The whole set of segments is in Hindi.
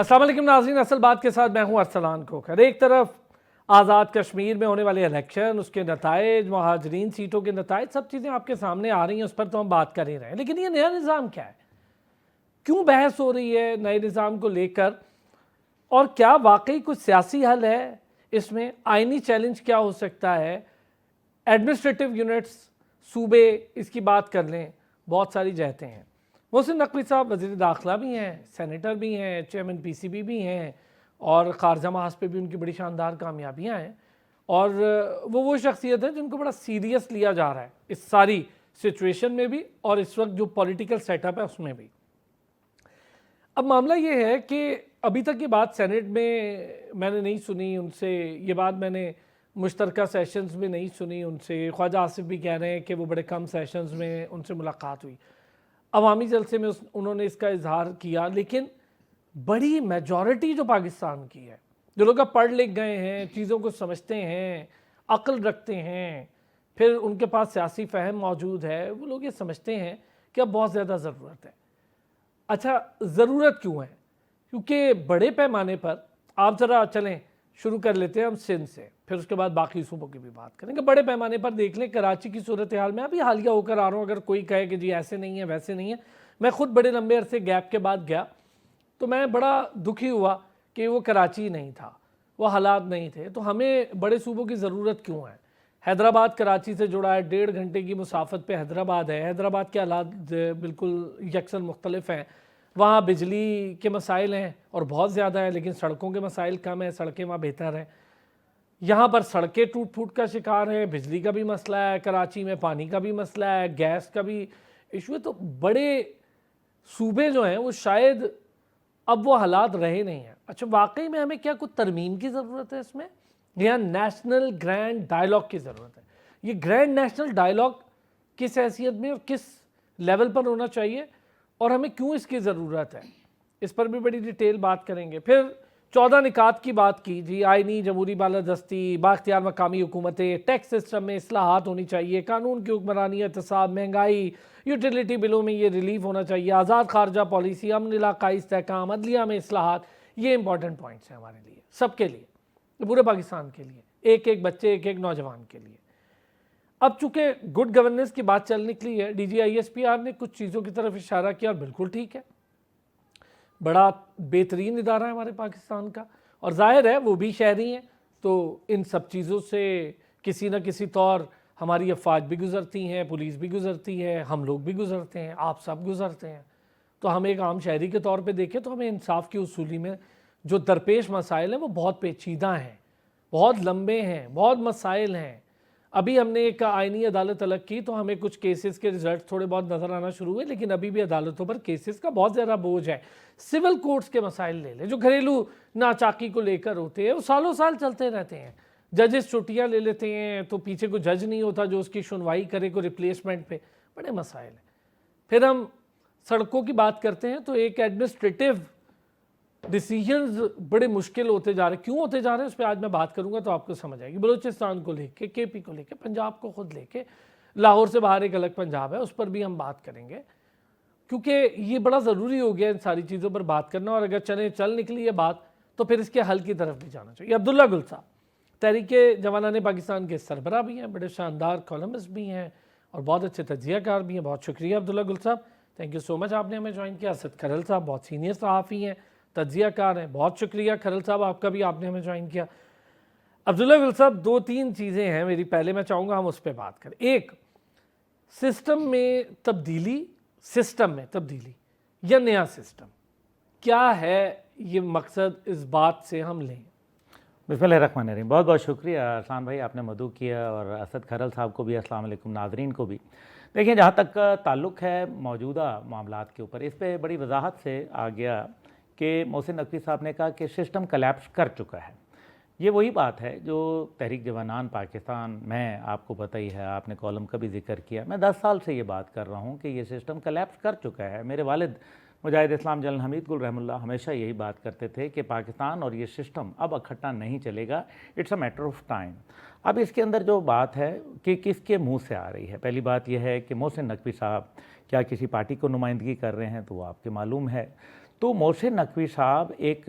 अस्सलाम वालेकुम नाज़रीन, असल बात के साथ मैं हूं अरसलान खोखर। एक तरफ आज़ाद कश्मीर में होने वाले इलेक्शन, उसके नताइज, महाजरीन सीटों के नताइज, सब चीज़ें आपके सामने आ रही हैं, उस पर तो हम बात कर ही रहे हैं। लेकिन ये नया निज़ाम क्या है, क्यों बहस हो रही है नए निज़ाम को लेकर, और क्या वाकई कुछ सियासी हल है इसमें? आइनी चैलेंज क्या हो सकता है? एडमिनिस्ट्रेटिव यूनिट्स, सूबे, इसकी बात कर लें, बहुत सारी जहतें हैं। मोहसिन नकवी साहब वज़ीर दाखिला भी हैं, सेनेटर भी हैं, चेयरमैन पीसीबी भी हैं, और खारजा महाज पे भी उनकी बड़ी शानदार कामयाबियां हैं। और वो शख्सियत है जिनको बड़ा सीरियस लिया जा रहा है इस सारी सिचुएशन में भी, और इस वक्त जो पॉलिटिकल सेटअप है उसमें भी। अब मामला ये है कि अभी तक ये बात सेनेट में मैंने नहीं सुनी उनसे, ये बात मैंने मुश्तरका सेशंस में नहीं सुनी उनसे। ख्वाजा आसिफ भी कह रहे हैं कि वो बड़े कम सेशंस में उनसे मुलाकात हुई। अवामी जलसे में उन्होंने इसका इजहार किया, लेकिन बड़ी मेजॉरिटी जो पाकिस्तान की है, जो लोग अब पढ़ लिख गए हैं, चीज़ों को समझते हैं, अक्ल रखते हैं, फिर उनके पास सियासी फ़हम मौजूद है, वो लोग ये समझते हैं कि अब बहुत ज़्यादा ज़रूरत है। अच्छा, ज़रूरत क्यों है? क्योंकि बड़े पैमाने पर आप ज़रा चलें, शुरू कर लेते हैं हम सिंध से, फिर उसके बाद बाकी सूबों की भी बात करेंगे। बड़े पैमाने पर देख लें कराची की सूरत हाल में, अभी हालिया होकर आ रहा हूँ। अगर कोई कहे कि जी ऐसे नहीं है वैसे नहीं है, मैं खुद बड़े लंबे अरसे गैप के बाद गया तो मैं बड़ा दुखी हुआ कि वो कराची नहीं था, वो हालात नहीं थे। तो हमें बड़े सूबों की ज़रूरत क्यों है? हैदराबाद कराची से जुड़ा है, 1.5 घंटे की मुसाफत पे हैदराबाद है। हैदराबाद के हालात बिल्कुल यकसन मुख्तलिफ हैं। वहाँ बिजली के मसाइल हैं और बहुत ज़्यादा है, लेकिन सड़कों के मसाइल कम है, सड़कें वहाँ बेहतर हैं। यहाँ पर सड़कें टूट फूट का शिकार हैं, बिजली का भी मसला है, कराची में पानी का भी मसला है, गैस का भी इशू है। तो बड़े सूबे जो हैं वो शायद अब वो हालात रहे नहीं हैं। अच्छा, वाकई में हमें क्या कुछ तरमीम की ज़रूरत है इसमें, या नेशनल ग्रैंड डायलॉग की ज़रूरत है? ये ग्रैंड नेशनल डायलॉग किस हैसियत में और किस लेवल पर होना चाहिए, और हमें क्यों इसकी ज़रूरत है, इस पर भी बड़ी डिटेल बात करेंगे। फिर 14 निकात की बात की जी, आइनी जमहूरी बालादस्ती, बाख्तियार मकामी हुकूमतें, टैक्स सिस्टम में इस्लाहात होनी चाहिए, कानून की हुक्मरानी, एहतसाब, महंगाई, यूटिलिटी बिलों में ये रिलीफ होना चाहिए, आज़ाद खारजा पॉलिसी, अमन इलाकाई इस्तेहकाम, अदलिया में इस्लाहात। ये इंपॉर्टेंट पॉइंट्स हैं हमारे लिए, सबके लिए, पूरे पाकिस्तान के लिए, एक एक बच्चे, एक एक नौजवान के लिए। अब चूंकि गुड गवर्नेंस की बात चल निकली है, DGISPR ने कुछ चीज़ों की तरफ इशारा किया, और बिल्कुल ठीक है, बड़ा बेहतरीन इदारा है हमारे पाकिस्तान का, और जाहिर है वो भी शहरी हैं, तो इन सब चीज़ों से किसी न किसी तौर हमारी अफवाज भी गुज़रती हैं, पुलिस भी गुज़रती है, हम लोग भी गुज़रते हैं, आप सब गुज़रते हैं। तो हम एक आम शहरी के तौर पे देखें तो हमें इंसाफ की उसूली में जो दरपेश मसाइल हैं वो बहुत पेचीदा हैं, बहुत लंबे हैं, बहुत मसाइल हैं। अभी हमने एक आइनी अदालत अलग की तो हमें कुछ केसेस के रिजल्ट थोड़े बहुत नज़र आना शुरू हुए, लेकिन अभी भी अदालतों पर केसेस का बहुत ज़्यादा बोझ है। सिविल कोर्ट्स के मसाइल ले लें, जो घरेलू नाचाकी को लेकर होते हैं, वो सालों साल चलते रहते हैं। जजेस छुट्टियाँ ले लेते हैं तो पीछे कोई जज नहीं होता जो उसकी सुनवाई करे, को रिप्लेसमेंट पे, बड़े मसाइल हैं। फिर हम सड़कों की बात करते हैं तो एक एडमिनिस्ट्रेटिव डिसीजंस बड़े मुश्किल होते जा रहे हैं। क्यों होते जा रहे हैं उस पर आज मैं बात करूंगा तो आपको समझ आएगी। बलूचिस्तान को लेके, KP को लेके, पंजाब को खुद लेके, लाहौर से बाहर एक अलग पंजाब है, उस पर भी हम बात करेंगे, क्योंकि ये बड़ा ज़रूरी हो गया इन सारी चीज़ों पर बात करना। और अगर चल निकली है बात तो फिर इसके हल की तरफ भी जाना चाहिए। अब्दुल्ला गुल साहब तहरीके जवानाने पाकिस्तान के सरबराह भी हैं, बड़े शानदार कॉलमिस्ट भी हैं, और बहुत अच्छे तजियाकार भी हैं। बहुत शुक्रिया अब्दुल्ला गुल साहब, थैंक यू सो मच, आपने हमें ज्वाइन किया। असद खरल साहब बहुत सीनियर सहाफ़ी हैं, तजियाकार हैं, बहुत शुक्रिया खरल साहब आपका भी, आपने हमें ज्वाइन किया। अब्दुल्ला गुल साहब, 2-3 चीज़ें हैं मेरी, पहले मैं चाहूँगा हम उस पर बात करें। एक, सिस्टम में तब्दीली या नया सिस्टम क्या है, ये मकसद इस बात से हम लें। बिस्मिल्लाहिर्रहमानिर्रहीम। बहुत बहुत शुक्रिया अरसान भाई, आपने मदू किया, और असद खरल साहब को भी अस्सलाम वालेकुम, नाजरीन को भी। देखिए, जहाँ तक ताल्लुक़ है मौजूदा मामलात के ऊपर, इस पर बड़ी वजाहत से आ गया कि मोहसिन नकवी साहब ने कहा कि सिस्टम कलैप्स कर चुका है। ये वही बात है जो तहरीक जवानान पाकिस्तान, मैं आपको पता ही है, आपने कॉलम का भी जिक्र किया, मैं 10 साल से ये बात कर रहा हूँ कि ये सिस्टम कलैप्स कर चुका है। मेरे वालिद मुजाहिद इस्लाम जनरल हमीद गुल रहमुल्लाह हमेशा यही बात करते थे कि पाकिस्तान और ये सिस्टम अब इकट्ठा नहीं चलेगा, it's a matter of time. अब इसके अंदर जो बात है कि किसके मुंह से आ रही है, पहली बात यह है कि मोहसिन नकवी साहब क्या किसी पार्टी को नुमाइंदगी कर रहे हैं, तो वो आपके मालूम है। तो मोहसिन नकवी साहब एक,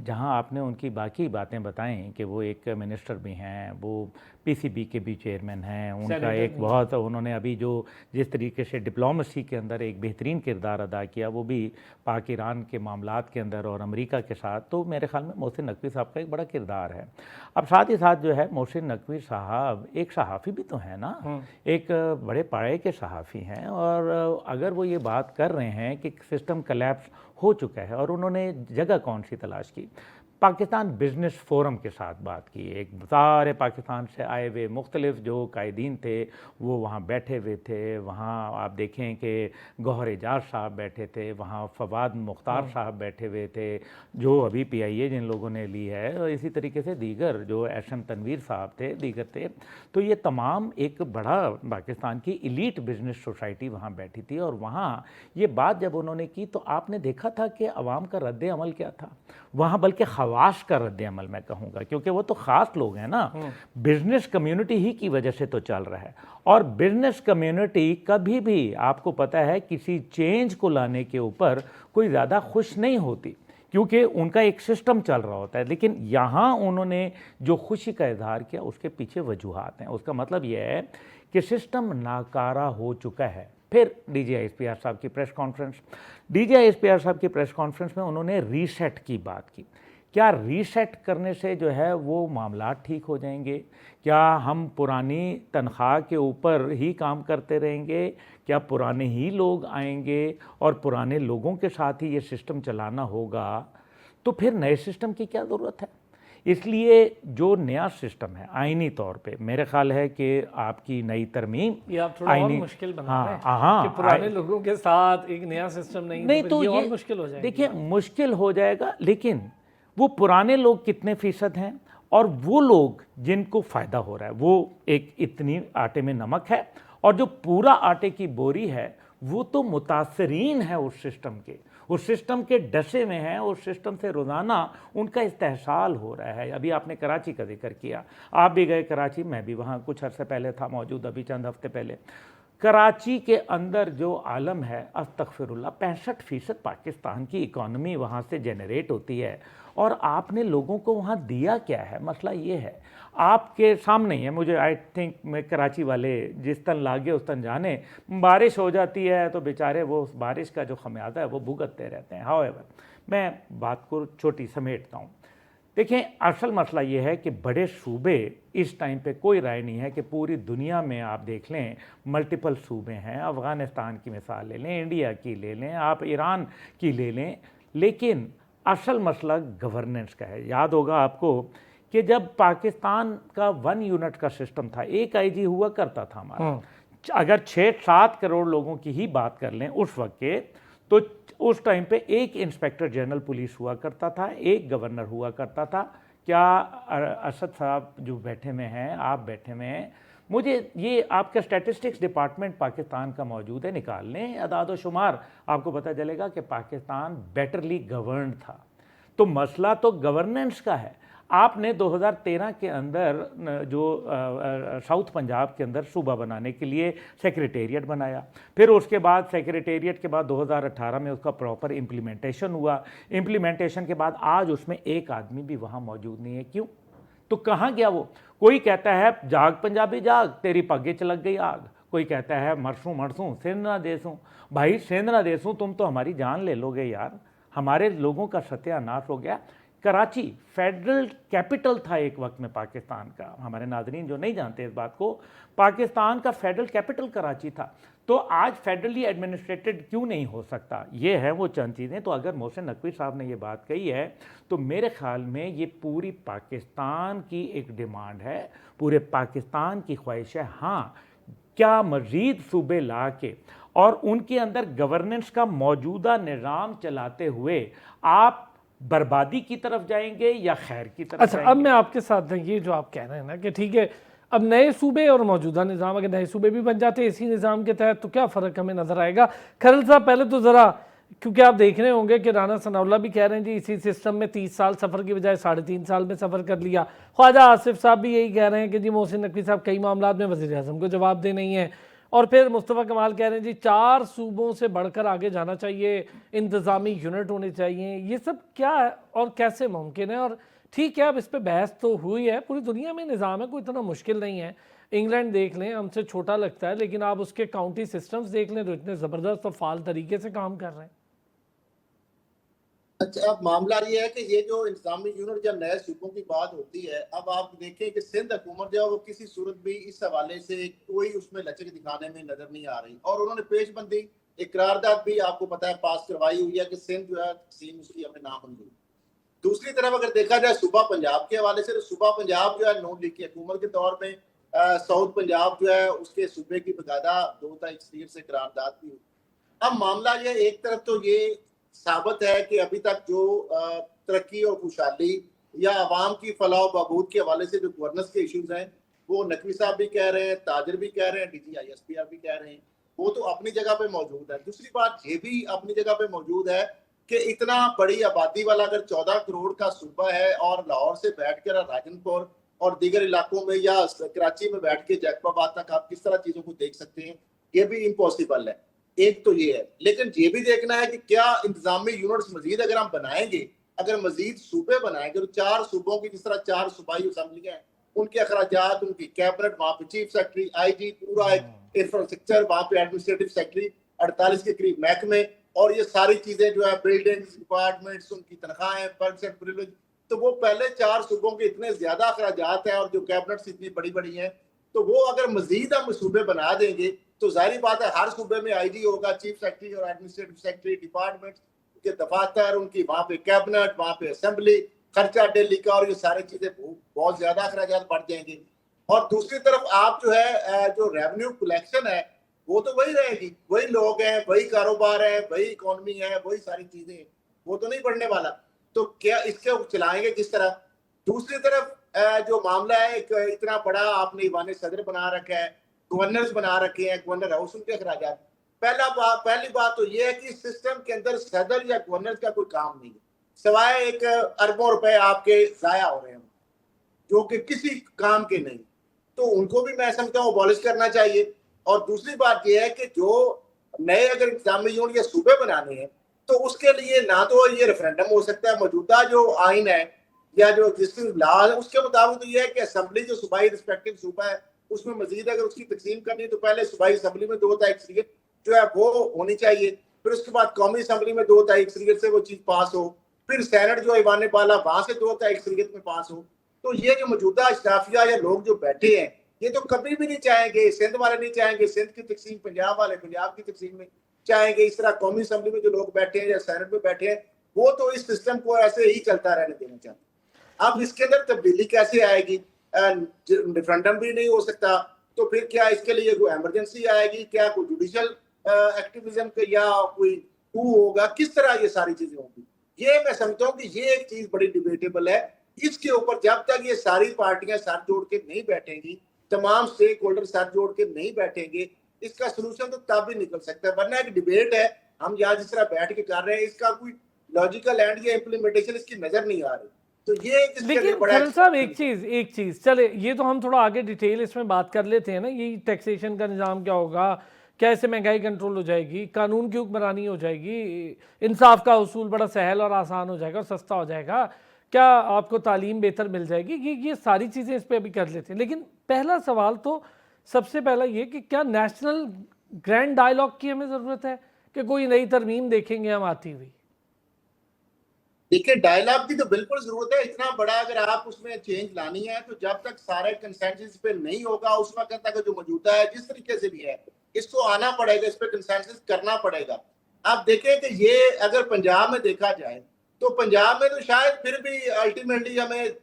जहां आपने उनकी बाकी बातें बताएं कि वो एक मिनिस्टर भी हैं, वो पीसीबी के भी चेयरमैन हैं, उनका एक बहुत, उन्होंने अभी जो जिस तरीके से डिप्लोमेसी के अंदर एक बेहतरीन किरदार अदा किया वो भी पाक ईरान के मामलात के अंदर और अमेरिका के साथ, तो मेरे ख्याल में मोहसिन नकवी साहब का एक बड़ा किरदार है। अब साथ ही साथ जो है मोहसिन नकवी साहब एक सहाफ़ी भी तो हैं ना, एक बड़े पाए के सहाफ़ी हैं, और अगर वो ये बात कर रहे हैं कि सिस्टम कलैप्स हो चुका है और उन्होंने जगह कौन सी तलाश की, पाकिस्तान बिजनेस फोरम के साथ बात की, एक सारे पाकिस्तान से आए हुए मुख्तलिफ जो कायदीन थे वो वहाँ बैठे हुए थे, वहाँ आप देखें कि गौहर एजाज साहब बैठे थे, वहाँ फवाद मुख्तार साहब बैठे हुए थे जो अभी PIA जिन लोगों ने ली है, और इसी तरीके से दीगर जो SM तनवीर साहब थे, दीगर थे। तो ये तमाम एक बड़ा पाकिस्तान की इलीट बिजनेस सोसाइटी वहाँ बैठी थी, और वहाँ ये बात जब उन्होंने की तो आपने देखा था कि अवाम का रद्द अमल क्या था वहाँ, बल्कि खवास का रद्द अमल मैं कहूँगा, क्योंकि वो तो ख़ास लोग हैं ना, बिजनेस कम्युनिटी ही की वजह से तो चल रहा है। और बिजनेस कम्युनिटी कभी भी आपको पता है किसी चेंज को लाने के ऊपर कोई ज़्यादा खुश नहीं होती, क्योंकि उनका एक सिस्टम चल रहा होता है। लेकिन यहाँ उन्होंने जो खुशी का इजहार किया उसके पीछे वजूहात हैं। उसका मतलब यह है कि सिस्टम नाकारा हो चुका है। फिर DGISPR साहब की प्रेस कॉन्फ्रेंस, DGISPR साहब की प्रेस कॉन्फ्रेंस में उन्होंने रीसेट की बात की। क्या रीसेट करने से जो है वो मामला ठीक हो जाएंगे? क्या हम पुरानी तनख्वाह के ऊपर ही काम करते रहेंगे? क्या पुराने ही लोग आएंगे और पुराने लोगों के साथ ही ये सिस्टम चलाना होगा? तो फिर नए सिस्टम की क्या ज़रूरत है? इसलिए जो नया सिस्टम है आइनी तौर पे, मेरे ख्याल है कि आपकी नई तरमीम, ये आप थोड़ा और मुश्किल बना रहे हैं कि पुराने लोगों के साथ एक नया सिस्टम नहीं तो ये और मुश्किल हो जाएगा। देखिए मुश्किल हो जाएगा, लेकिन वो पुराने लोग कितने फीसद हैं और वो लोग जिनको फ़ायदा हो रहा है वो एक इतनी आटे में नमक है, और जो पूरा आटे की बोरी है वो तो मुतासरीन है उस सिस्टम के डसे में हैं, उस सिस्टम से रोज़ाना उनका इस्तेहसाल हो रहा है। अभी आपने कराची का जिक्र किया, आप भी गए कराची, मैं भी वहाँ कुछ अर्से पहले था मौजूद, अभी चंद हफ्ते पहले। कराची के अंदर जो आलम है, अस्तगफिरुल्लाह, 65% पाकिस्तान की इकॉनमी वहाँ से जनरेट होती है, और आपने लोगों को वहाँ दिया क्या है? मसला ये है, आपके सामने ही है। मुझे आई थिंक मैं कराची वाले जिस तन लागे उस तन जाने, बारिश हो जाती है तो बेचारे वो उस बारिश का जो खमियाजा है वो भुगतते रहते हैं। हाउएवर, मैं बात को छोटी समेटता हूँ। देखें, असल मसला ये है कि बड़े सूबे इस टाइम पे कोई राय नहीं है कि पूरी दुनिया में आप देख लें मल्टीपल सूबे हैं, अफ़गानिस्तान की मिसाल ले लें, इंडिया की ले लें, आप ईरान की ले लें, लेकिन असल मसला गवर्नेंस का है। याद होगा आपको कि जब पाकिस्तान का 1 यूनिट का सिस्टम था, एक IG हुआ करता था हमारा, अगर 6-7 करोड़ लोगों की ही बात कर लें उस वक्त के, तो उस टाइम पे एक इंस्पेक्टर जनरल पुलिस हुआ करता था, एक गवर्नर हुआ करता था। क्या असद साहब जो बैठे में हैं, आप बैठे में हैं, मुझे ये आपका स्टैटिस्टिक्स डिपार्टमेंट पाकिस्तान का मौजूद है, निकाल लें अदाद शुमार, आपको पता चलेगा कि पाकिस्तान बेटरली गवर्नड था। तो मसला तो गवर्नेंस का है। आपने 2013 के अंदर जो साउथ पंजाब के अंदर सूबा बनाने के लिए सेक्रेटेरिएट बनाया, फिर उसके बाद सेक्रेटेरिएट के बाद 2018 में उसका प्रॉपर इम्प्लीमेंटेशन हुआ। इम्प्लीमेंटेशन के बाद आज उसमें एक आदमी भी वहाँ मौजूद नहीं है। क्यों? तो कहाँ गया वो? कोई कहता है जाग पंजाबी जाग, तेरी पग्गे च लग गई आग। कोई कहता है मरसूं मरसूं सिंध ना देसूं। भाई सिंध ना देसूं, तुम तो हमारी जान ले लोगे यार, हमारे लोगों का सत्यानाश हो गया। कराची फेडरल कैपिटल था एक वक्त में पाकिस्तान का, हमारे नाज़रीन जो नहीं जानते इस बात को, पाकिस्तान का फेडरल कैपिटल कराची था। तो आज फेडरली एडमिनिस्ट्रेटेड क्यों नहीं हो सकता? ये है वो चंद चीज़ें। तो अगर मोहसिन नकवी साहब ने ये बात कही है तो मेरे ख्याल में ये पूरी पाकिस्तान की एक डिमांड है, पूरे पाकिस्तान की ख्वाहिश है। हाँ, क्या मज़ीद सूबे ला के और उनके अंदर गवर्नेंस का मौजूदा निज़ाम चलाते हुए आप बर्बादी की तरफ जाएंगे या खैर की तरफ अच्छा, अब मैं आपके साथ ये जो आप कह रहे हैं ना कि ठीक है, अब नए सूबे और मौजूदा निज़ाम, अगर नए सूबे भी बन जाते हैं इसी निज़ाम के तहत तो क्या फ़र्क हमें नज़र आएगा? खरल साहब, पहले तो ज़रा, क्योंकि आप देख रहे होंगे कि राना सनाउल्लाह भी कह रहे हैं जी इसी सिस्टम में 30 साल सफ़र की बजाय 3.5 साल में सफ़र कर लिया। ख्वाजा आसिफ साहब भी यही कह रहे हैं कि जी मोहसिन नकवी साहब कई मामलात में वज़ीर आज़म को जवाब दे नहीं है। और फिर मुस्तफ़ा कमाल कह रहे हैं जी 4 सूबों से बढ़कर आगे जाना चाहिए, इंतज़ामी यूनिट होने चाहिए। ये सब क्या है और कैसे मुमकिन है? और ठीक है, अब इस पे बहस तो हुई है, पूरी दुनिया में निज़ाम है, कोई इतना मुश्किल नहीं है। इंग्लैंड देख लें, हमसे छोटा लगता है, लेकिन आप उसके काउंटी सिस्टम्स देख लें तो इतने ज़बरदस्त और फाल तरीके से काम कर रहे हैं। अच्छा, अब मामला ये है कि ये जो इंतजामी यूनिट जब नए सूबों की बात होती है, अब आप देखें कि सिंध हुकूमत जो है वो किसी सूरत भी इस हवाले से कोई उसमें लचक दिखाने में नजर नहीं आ रही। और उन्होंने पेशबंदी एक करारदाद भी आपको पता है पास करवाई हुई है कि सिंध जो है तकसीम उसकी हमें नामंजूर। दूसरी तरफ अगर देखा जाए सूबा पंजाब के हवाले से, तो सूबा पंजाब जो है नून लीग की हुकूमत के दौर में साउथ पंजाब जो है उसके सूबे की बकायदा 2 तारीख से करारदाद भी हुई। अब मामला ये एक तरफ तो ये साबित है कि अभी तक जो तरक्की और खुशहाली या आवाम की फलाह बहबूद के हवाले से जो गवर्नेंस के इश्यूज हैं, वो नकवी साहब भी कह रहे हैं, ताजर भी कह रहे हैं, DGISPR भी कह रहे हैं, वो तो अपनी जगह पे मौजूद है। दूसरी बात ये भी अपनी जगह पे मौजूद है कि इतना बड़ी आबादी वाला अगर 14 करोड़ का सूबा है और लाहौर से बैठ कर राजनपुर और दीगर इलाकों में या कराची में बैठ के जैकबाबाद तक आप किस तरह चीजों को देख सकते हैं, ये भी इम्पॉसिबल है। एक तो ये है, लेकिन ये भी देखना है कि क्या इंतजामी यूनिट्स मजीद अगर हम बनाएंगे, अगर मजीद सूबे बनाएंगे तो 4 सूबों की जिस तरह 4 सूबाई असम्बलियां हैं, उनके अखराजात, उनकी कैबिनेट, वहां पे चीफ सेक्रेटरी, IG, पूरा एक इंफ्रास्ट्रक्चर, वहां पे एडमिनिस्ट्रेटिव सेक्रेटरी, 48 के करीब महकमे, और ये सारी चीजें जो है बिल्डिंग्स, डिपार्टमेंट्स, उनकी तनख्वाहें, पर्क्स एंड प्रिविलेज, तो वो पहले 4 सूबों के इतने ज्यादा अखराजात हैं और जो कैबिनेट्स इतनी बड़ी बड़ी हैं, तो वो अगर मजीद हम सूबे बना देंगे तो जाहिर बात है हर सूबे में IG होगा, चीफ सेक्रेटरी और एडमिनिस्ट्रेटिव सेक्रेटरी, डिपार्टमेंट के दफातर, उनकी वहां पे कैबिनेट, वहां पे असेंबली, खर्चा दिल्ली का, और ये सारी चीजें बहुत ज्यादा अखराजात बढ़ जाएंगे। और दूसरी तरफ आप जो है जो रेवेन्यू कलेक्शन है वो तो वही रहेगी, वही लोग हैं, वही कारोबार है, वही इकोनॉमी है, वही सारी चीजें हैं, वो तो नहीं बढ़ने वाला। तो क्या इसके चलाएंगे किस तरह? दूसरी तरफ जो मामला है, एक इतना बड़ा आपने ईवान सदर बना रखा है, गवर्नर्स बना रखे हैं, गवर्नर हाउस, उनके अखराजात। पहली बात तो ये है कि सिस्टम के अंदर सदर या गवर्नर का कोई काम नहीं है, सिवाय एक अरबों रुपए आपके जाया हो रहे हैं जो कि किसी काम के नहीं, तो उनको भी मैं समझता हूँ अबॉलिश करना चाहिए। और दूसरी बात यह है कि जो नए अगर इंतजामी यूनिट या सूबे बनाने हैं तो उसके लिए ना तो ये रेफरेंडम हो सकता है, मौजूदा जो आइन है या जो एग्जिस्टिंग लॉ है उसके मुताबिक तो ये है कि असेंबली जो सूबाई रिस्पेक्टिव सूबा है उसमें मजीद अगर उसकी तकसीम करनी है तो पहले सूबाई असेंबली में 2 तारीख अक्सरियत जो है वो होनी चाहिए, फिर उसके बाद कौमी असेंबली में 2 तारीख अक्सरियत से वो चीज पास हो, फिर सेनेट जो ईवान बाला वहां से 2 तारीख अक्सरियत में पास हो। तो ये जो मौजूदा अशराफिया या लोग जो बैठे हैं ये तो कभी भी नहीं चाहेंगे, सिंध वाले नहीं चाहेंगे सिंध की तकसीम, पंजाब वाले पंजाब की तकसीम में चाहेंगे, इस तरह कौमी असेंबली में जो लोग बैठे हैं या सेनेट में बैठे हैं वो तो इस सिस्टम को ऐसे ही चलता रहने देना चाहते हैं। अब इसके अंदर तब्दीली कैसे आएगी? रेफरेंडम भी नहीं हो सकता, तो फिर क्या इसके लिए कोई इमरजेंसी आएगी? क्या कोई जुडिशियल एक्टिविज्म या कोई कू होगा? किस तरह ये सारी चीजें होंगी? ये मैं समझता हूँ कि ये एक चीज बड़ी डिबेटेबल है। इसके ऊपर जब तक ये सारी पार्टियां साथ जोड़ के नहीं बैठेंगी, तमाम स्टेक होल्डर साथ जोड़ के नहीं बैठेंगे, इसका सोल्यूशन तो तब भी निकल सकता है। वरना एक डिबेट है, हम यहाँ जिस तरह बैठ के कर रहे हैं, इसका कोई लॉजिकल एंड या इम्प्लीमेंटेशन इसकी नजर नहीं आ रही। तो ये लेकिन खलील साहब एक चीज चले, ये तो हम थोड़ा आगे डिटेल इसमें बात कर लेते हैं ना, ये टैक्सेशन का निज़ाम क्या होगा, कैसे महंगाई कंट्रोल हो जाएगी, कानून की हुक्मरानी हो जाएगी, इंसाफ का उसूल बड़ा सहल और आसान हो जाएगा और सस्ता हो जाएगा, क्या आपको तालीम बेहतर मिल जाएगी, ये सारी चीज़ें इस पर अभी कर लेते हैं। लेकिन पहला सवाल तो सबसे पहला ये कि क्या नेशनल ग्रैंड डायलॉग की हमें ज़रूरत है कि कोई नई तरमीम देखेंगे हम आती हुई? देखिए, डायलॉग की तो बिल्कुल जरूरत है। इतना बड़ा अगर आप उसमें चेंज लानी है तो जब तक सारे कंसेंसस पे नहीं होगा उस वक्त तक जो मौजूदा है जिस तरीके से भी है इसको आना पड़ेगा, इस पे कंसेंसस करना पड़ेगा। आप देखें कि ये अगर पंजाब में देखा जाए तो पंजाब में तो शायद फिर भी अल्टीमेटली हमें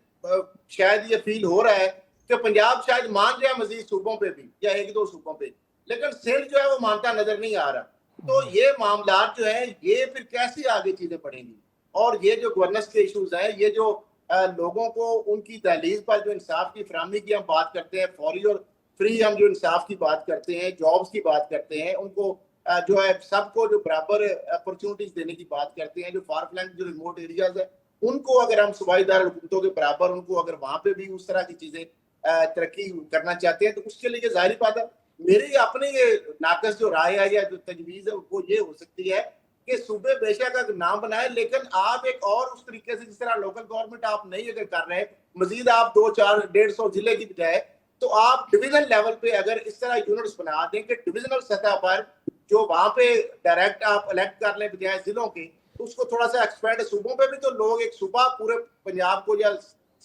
शायद ये फील हो रहा है कि पंजाब शायद मान जाए मजीद सूबों पे भी या 1-2 सूबों पे, लेकिन सिंध जो है वो मानता नजर नहीं आ रहा। तो ये मामला जो है ये फिर कैसे आगे चीजें बढ़ेंगी? और ये जो गवर्नेंस के इश्यूज हैं, ये जो लोगों को उनकी दहलीज पर जो इंसाफ की फराहमी की हम बात करते हैं, फौरी और फ्री हम जो इंसाफ की बात करते हैं, जॉब्स की बात करते हैं, उनको जो है सबको जो बराबर अपॉर्चुनिटीज देने की बात करते हैं, जो फार फ्लैंग जो रिमोट एरियाज है उनको अगर हम सूबाईदार हुकूमतों के बराबर उनको अगर वहां पे भी उस तरह की चीजें तरक्की करना चाहते हैं तो उसके लिए जाहिर बात है मेरी अपनी ये नाकस जो राय है या जो तजवीज है वो ये हो सकती है कि सूबे बेशक अगर नाम बनाए, लेकिन आप एक और उस तरीके से, जिस तरह लोकल गवर्नमेंट आप नहीं अगर कर रहे, मजीद आप 2, 4, 150 जिले की बजाय, तो आप डिवीजन लेवल पे अगर इस तरह यूनिट्स बना दें कि डिविजनल सतह पर जो वहां पे डायरेक्ट आप इलेक्ट कर लें बजाय जिलों के, तो उसको थोड़ा सा एक्सपेंड, सूबों पे भी तो लोग एक सूबा पूरे पंजाब को या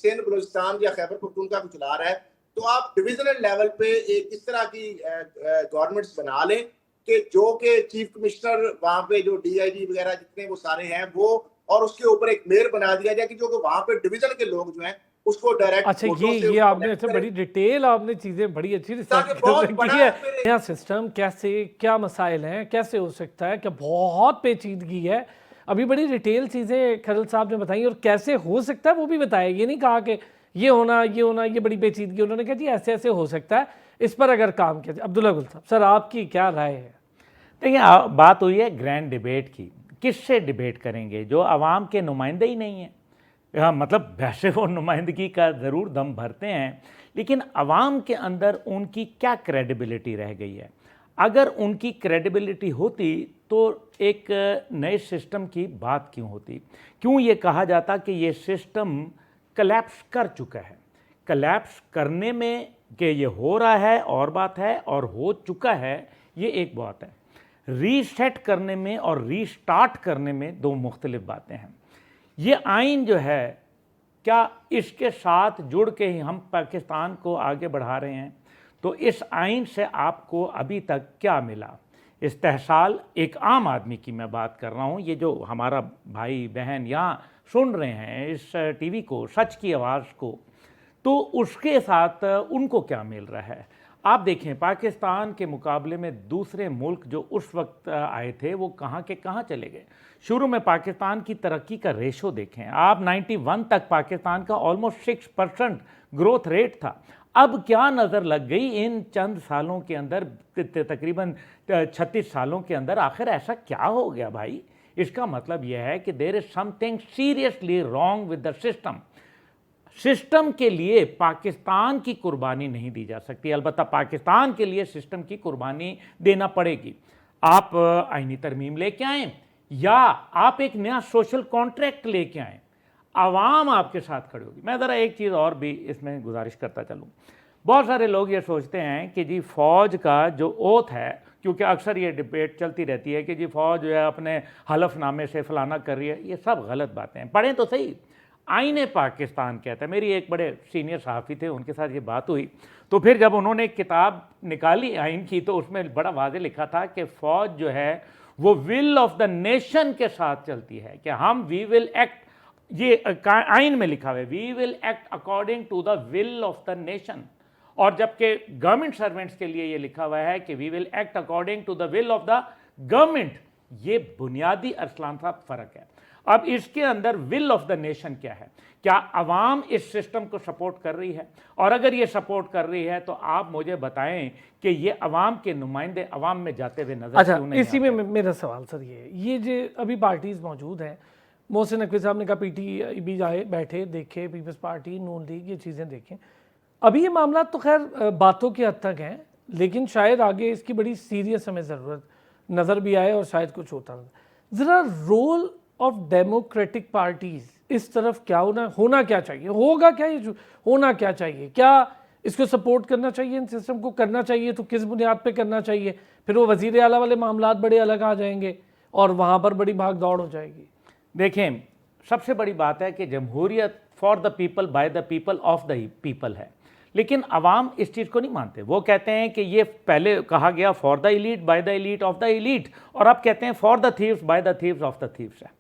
सिंध बलूचिस्तान या खैबर पख्तूनख्वा को चला रहा है, तो आप डिविजनल लेवल पे एक इस तरह की गवर्नमेंट्स बना लें कि जो के चीफ कमिश्नर वहां पे जो डीआईजी वगैरह जितने वो सारे हैं वो, और उसके ऊपर एक मेयर बना दिया जाए कि जो वहां पे डिवीजन के लोग जो हैं उसको डायरेक्ट। अच्छा, ये आपने अच्छा बड़ी डिटेल, आपने चीज़ें बड़ी अच्छी रिसर्च की है। नया सिस्टम कैसे, क्या मसाइल हैं, कैसे हो सकता है, क्या बहुत पेचीदगी है, अभी बड़ी डिटेल चीज़ें खरल साहब ने बताई, और कैसे हो सकता है वो भी बताया। ये नहीं कहा कि ये होना ये बड़ी पेचीदगी, उन्होंने कहा जी ऐसे ऐसे हो सकता है, इस पर अगर काम किया जाए। अब्दुल्ला गुल साहब, सर आपकी क्या राय है? देखिए, बात हुई है ग्रैंड डिबेट की, किससे डिबेट करेंगे जो आवाम के नुमाइंदे ही नहीं हैं। हाँ, मतलब वैसे वो नुमाइंदगी का ज़रूर दम भरते हैं, लेकिन आवाम के अंदर उनकी क्या क्रेडिबिलिटी रह गई है। अगर उनकी क्रेडिबिलिटी होती तो एक नए सिस्टम की बात क्यों होती, क्यों ये कहा जाता कि ये सिस्टम कलैप्स कर चुका है। कलैप्स करने में कि ये हो रहा है और बात है, और हो चुका है ये एक बात है। रीसेट करने में और रीस्टार्ट करने में दो मुख्तलिफ बातें हैं। ये आइन जो है, क्या इसके साथ जुड़ के ही हम पाकिस्तान को आगे बढ़ा रहे हैं? तो इस आइन से आपको अभी तक क्या मिला? इस्तेहसाल एक आम आदमी की मैं बात कर रहा हूँ, ये जो हमारा भाई बहन यहाँ सुन रहे हैं इस टीवी को, सच की आवाज़ को, तो उसके साथ उनको क्या मिल रहा है? आप देखें, पाकिस्तान के मुकाबले में दूसरे मुल्क जो उस वक्त आए थे वो कहाँ के कहाँ चले गए। शुरू में पाकिस्तान की तरक्की का रेशो देखें आप, 91 तक पाकिस्तान का ऑलमोस्ट 6% ग्रोथ रेट था। अब क्या नज़र लग गई इन चंद सालों के अंदर, तकरीबन 36 सालों के अंदर? आखिर ऐसा क्या हो गया भाई? इसका मतलब यह है कि there is something seriously wrong with the system. System के लिए पाकिस्तान की कुर्बानी नहीं दी जा सकती, अलबत्ता पाकिस्तान के लिए सिस्टम की कुर्बानी देना पड़ेगी। आप आईनी तरमीम लेके आएँ या आप एक नया सोशल कॉन्ट्रैक्ट लेके आएँ, आवाम आपके साथ खड़ी होगी। मैं ज़रा एक चीज़ और भी इसमें गुजारिश करता चलूँ। बहुत सारे लोग ये सोचते हैं कि जी फ़ौज का जो ओथ है, क्योंकि अक्सर ये डिबेट चलती रहती है कि जी फ़ौज जो है अपने हलफनामे से फलाना कर रही है, ये सब गलत बातें हैं। पढ़ें तो सही, आईने पाकिस्तान कहता है। मेरी एक बड़े सीनियर सहाफ़ी थे, उनके साथ ये बात हुई, तो फिर जब उन्होंने एक किताब निकाली आइन की, तो उसमें बड़ा वाज़ेह लिखा था कि फ़ौज जो है वो विल ऑफ द नेशन के साथ चलती है, कि हम वी विल एक्ट, ये आइन में लिखा हुआ है, we will act according to the will of the nation. और जबकि गवर्नमेंट सर्वेंट्स के लिए ये लिखा हुआ है कि we will act according to the will of the government. ये बुनियादी अरसलान साहब फ़र्क है। अब इसके अंदर विल ऑफ द नेशन क्या है? क्या आवाम इस सिस्टम को सपोर्ट कर रही है? और अगर ये सपोर्ट कर रही है तो आप मुझे बताएं कि ये आवाम के नुमाइंदे आवाम में जाते हुए नजर क्यों नहीं इसी में मेरा सवाल सर ये जो अभी पार्टीज मौजूद हैं, मोहसिन नकवी साहब ने कहा पीटीआई आए, बैठे, देखे, पीपल्स पार्टी, नून लीग, ये चीज़ें देखें। अभी ये मामला तो खैर बातों की हद तक हैं, लेकिन शायद आगे इसकी बड़ी सीरियस हमें ज़रूरत नज़र भी आए और शायद कुछ होता नजर। ज़रा रोल ऑफ डेमोक्रेटिक पार्टीज़ इस तरफ क्या होना क्या चाहिए, होगा क्या, ये होना क्या चाहिए? क्या इसको सपोर्ट करना चाहिए, इन सिस्टम को करना चाहिए तो किस बुनियाद पे करना चाहिए? फिर वो वज़ीर आला वाले मामलात बड़े अलग आ जाएंगे और वहाँ पर बड़ी भाग दौड़ हो जाएगी। देखें, सबसे बड़ी बात है कि जमहूरियत for the people by the people of the people है, लेकिन अवाम इस चीज़ को नहीं मानते। वो कहते हैं कि ये पहले कहा गया for the elite by the elite of the elite, और अब कहते हैं for the thieves by the thieves of the thieves है।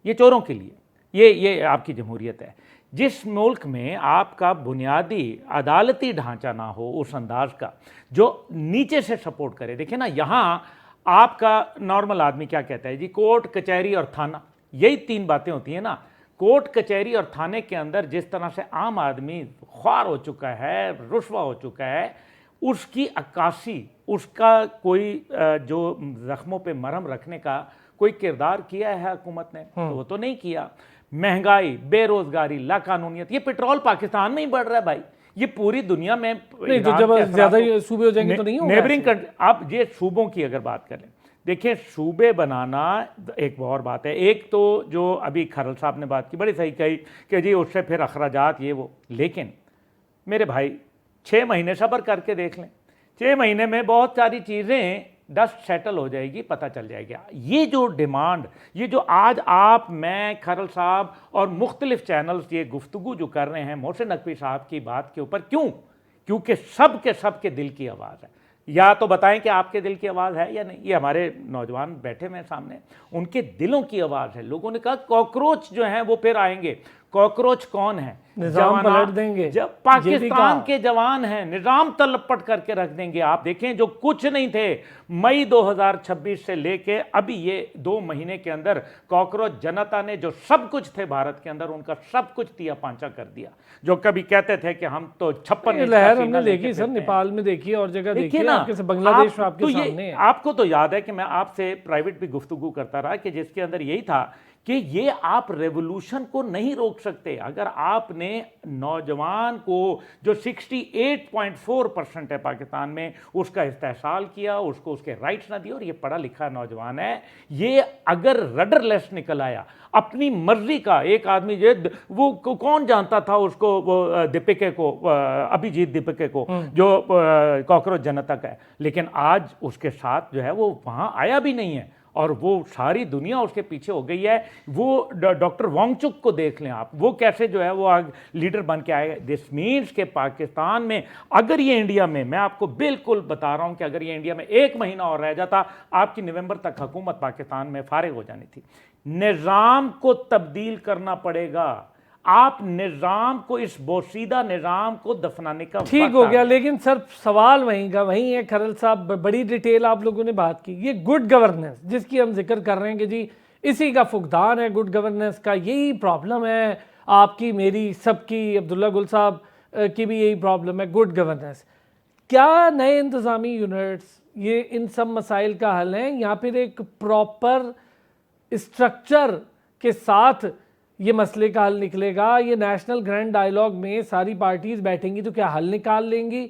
ये चोरों के लिए, ये आपकी जमहूरियत है। जिस मुल्क में आपका बुनियादी अदालती ढांचा ना हो उस अंदाज का जो नीचे से सपोर्ट करे। देखिए ना, यहाँ आपका नॉर्मल आदमी क्या कहता है जी, कोर्ट कचहरी और थाना, यही तीन बातें होती हैं ना। कोर्ट कचहरी और थाने के अंदर जिस तरह से आम आदमी ख्वार हो चुका है, रुस्वा हो चुका है, उसकी अक्कासी, उसका कोई जो ज़ख्मों पे मरहम रखने का कोई किरदार किया है हुकूमत ने? तो वो तो नहीं किया। महंगाई, बेरोजगारी, लाकानूनियत, ये पेट्रोल पाकिस्तान में ही बढ़ रहा है भाई। ये पूरी दुनिया में नहीं, तो ईरान जब के असरात ज्यादा को- सूबे हो जाएंगे तो नहीं होगा नेबरिंग ऐसे? आप ये सूबों की अगर बात करें, देखिए सूबे बनाना एक और बात है। एक तो जो अभी खरल साहब ने बात की बड़ी सही कही कि जी उससे फिर अखराजात ये वो, लेकिन मेरे भाई 6 महीने सब्र करके देख लें, 6 महीने में बहुत सारी चीज़ें डस्ट सेटल हो जाएगी, पता चल जाएगा। ये जो डिमांड, ये जो आज आप, मैं, खरल साहब और मुख्तलिफ चैनल्स ये गुफ्तगू जो कर रहे हैं मोहसिन नकवी साहब की बात के ऊपर, क्यों? क्योंकि सब के दिल की आवाज़ है। या तो बताएं कि आपके दिल की आवाज़ है या नहीं। ये हमारे नौजवान बैठे हुए सामने, उनके दिलों की आवाज़ है। लोगों ने कहा कॉकरोच जो हैं वो फिर आएंगे। कॉकरोच कौन है? निजाम पलट देंगे, जब ये भी पाकिस्तान कहा। के जवान हैं, निजाम तलपट करके रख देंगे। आप देखें जो कुछ नहीं थे मई 2026 से लेके अभी ये 2 महीने के अंदर कॉकरोच जनता ने जो सब कुछ थे भारत के अंदर, उनका सब कुछ तिया पांचा कर दिया। जो कभी कहते थे कि हम तो 56 ये इंच का लहर सीना हमने लेके देखी सर, फिरते हैं। नेपाल में देखी और जगह देखी देखिए है, ना, आपके से बांग्लादेश में आप आपके तो ये सामने है। आपको तो याद है कि मैं आपसे प्राइवेट भी गुफ्तगू करता रहा कि जिसके अंदर यही था कि ये आप रेवोल्यूशन को नहीं रोक सकते। अगर आपने नौजवान को जो 68.4% है पाकिस्तान में, उसका इस्तेहसाल किया, उसको उसके राइट्स ना दिए, और ये पढ़ा लिखा नौजवान है, ये अगर रडरलेस निकल आया अपनी मर्जी का एक आदमी, जो वो कौन जानता था उसको, वो दीपिके को, अभिजीत दीपिके को, जो कॉकरोच जनता का है, लेकिन आज उसके साथ जो है वो वहाँ आया भी नहीं है और वो सारी दुनिया उसके पीछे हो गई है। वो डॉक्टर वांगचुक को देख लें आप, वो कैसे जो है वो आग लीडर बन के आएगा। दिस मीन्स के पाकिस्तान में अगर ये इंडिया में, मैं आपको बिल्कुल बता रहा हूं कि अगर ये इंडिया में 1 महीना और रह जाता, आपकी नवंबर तक हुकूमत पाकिस्तान में फारिग हो जानी थी। निज़ाम को तब्दील करना पड़ेगा। आप निज़ाम को, इस बोसीदा निज़ाम को दफनाने का ठीक वक्त हो आ गया, लेकिन सर सवाल वहीं का वहीं है। खरल साहब, बड़ी डिटेल आप लोगों ने बात की, ये गुड गवर्नेंस जिसकी हम जिक्र कर रहे हैं कि जी इसी का फुकदान है गुड गवर्नेंस का, यही प्रॉब्लम है आपकी, मेरी, सबकी, अब्दुल्ला गुल साहब की भी यही प्रॉब्लम है, गुड गवर्नेंस। क्या नए इंतज़ामी यूनिट्स ये इन सब मसाइल का हल है, या फिर एक प्रॉपर स्ट्रक्चर के साथ ये मसले का हल निकलेगा? ये नेशनल ग्रैंड डायलॉग में सारी पार्टीज बैठेंगी तो क्या हल निकाल लेंगी?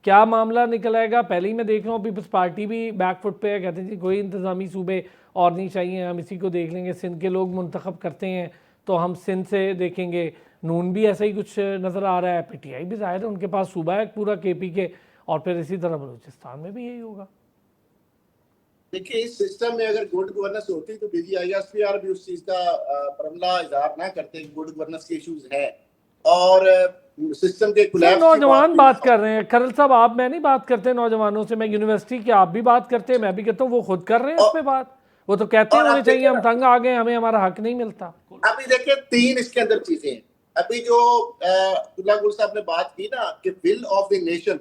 क्या मामला निकल आएगा? पहले ही मैं देख रहा हूँ पीपल्स पार्टी भी बैकफुट पे है, कहते हैं जी कोई इंतज़ामी सूबे और नहीं चाहिए, हम इसी को देख लेंगे, सिंध के लोग मुंतखब करते हैं तो हम सिंध से देखेंगे। नून भी ऐसा ही कुछ नज़र आ रहा है, पीटीआई भी जाहिर है उनके पास सूबा है पूरा केपी के, और फिर इसी तरह बलूचिस्तान में भी यही होगा। देखिए, इस सिस्टम में अगर गुड गवर्नेंस होती तो DGISPR भी उस चीज का परमला इजहार ना करते, गुड गवर्नेंस के इश्यूज है और सिस्टम के कोलैप्स। नौजवान बात कर रहे हैं खरल साहब, आप, मैं नहीं बात करते नौजवानों से, मैं यूनिवर्सिटी की, आप भी बात करते हैं, मैं भी कहता हूँ, वो खुद कर रहे हैं इस पे बात। वो तो कहते हैं होने चाहिए, हम तंग आ गए, हमें हमारा हक नहीं मिलता। अभी देखिए 3 इसके अंदर चीजें हैं। अभी जो अब्दुल्ला गुल साहब ने बात की ना कि विल ऑफ द नेशन,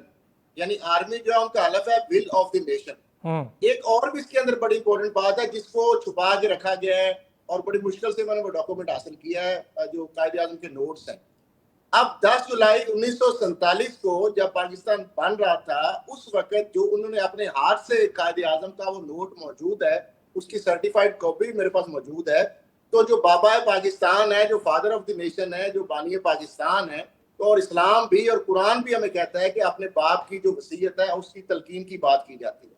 यानी आर्मी जो है उनका हलफ है विल ऑफ द नेशन। एक और भी इसके अंदर बड़ी इंपॉर्टेंट बात है जिसको छुपा के रखा गया है और बड़ी मुश्किल से मैंने वो डॉक्यूमेंट हासिल किया है, जो कायदे आज़म के नोट्स हैं। अब 10 जुलाई 1947 को जब पाकिस्तान बन रहा था, उस वक्त जो उन्होंने अपने हाथ से कायदे आज़म का वो नोट मौजूद है, उसकी सर्टिफाइड कॉपी मेरे पास मौजूद है। तो जो बाबा पाकिस्तान है, जो फादर ऑफ द नेशन है, जो बानी पाकिस्तान है, तो और इस्लाम भी और कुरान भी हमें कहता है कि अपने बाप की जो वसीयत है उसकी तलकीन की बात की जाती है।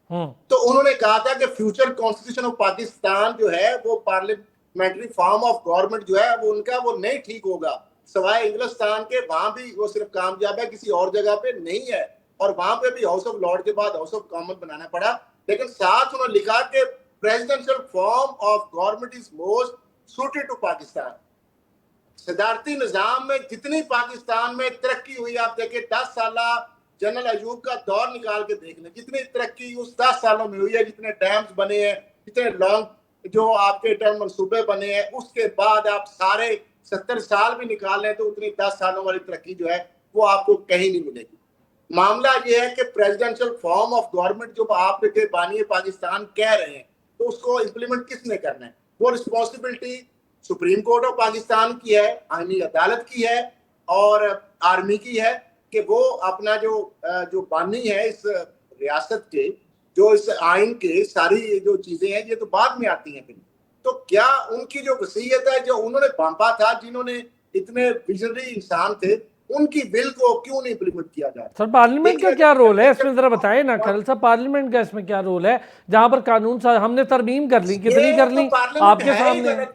तो उन्होंने कहा था कि फ्यूचर कॉन्स्टिट्यूशन ऑफ पाकिस्तान जो है वो पार्लियामेंट्री फॉर्म ऑफ गवर्नमेंट जो है वो उनका वो नहीं ठीक होगा, सवाए इंग्लिस्तान के, वहां भी वो सिर्फ कामयाब है, किसी और जगह पे नहीं है। और वहां पे भी हाउस ऑफ लॉर्ड के बाद हाउस ऑफ कॉमन बनाना पड़ा। लेकिन साथ उन्होंने लिखा कि presidential form of government is most suited to Pakistan. सदारती निजाम में जितनी पाकिस्तान में तरक्की हुई, आप देखें 10 साल जनरल अयूब का दौर निकाल के देख लें, जितनी तरक्की उस 10 सालों में हुई है, जितने डैम्स बने हैं, जितने लॉन्ग जो आपके टर्म मनसूबे बने हैं, उसके बाद आप सारे 70 साल भी निकाल लें तो उतनी 10 सालों वाली तरक्की जो है वो आपको कहीं नहीं मिलेगी। मामला ये है कि प्रेसिडेंशियल फॉर्म ऑफ गवर्नमेंट जो आप के बानी पाकिस्तान कह रहे हैं, तो उसको इम्प्लीमेंट किसने करना है? वो responsibility supreme court of Pakistan की है, आईनी अदालत की है और आर्मी की है कि वो अपना जो बानी है इस रियासत के, जो इस आइन के, सारी जो चीजें हैं ये तो बाद में आती हैं। फिर तो क्या उनकी जो वसीयत है जो उन्होंने बांपा था, जिन्होंने इतने विजनरी इंसान थे, उनकी बिल को क्यों नहीं इम्प्लीमेंट किया जा रहा? सर पार्लियामेंट का क्या रोल है इसमें, जरा बताएं ना खरल साहब, पार्लियामेंट का इसमें क्या रोल है? जहां पर कानून साहब हमने तरमीम कर ली, कितनी कर ली आपके सामने है।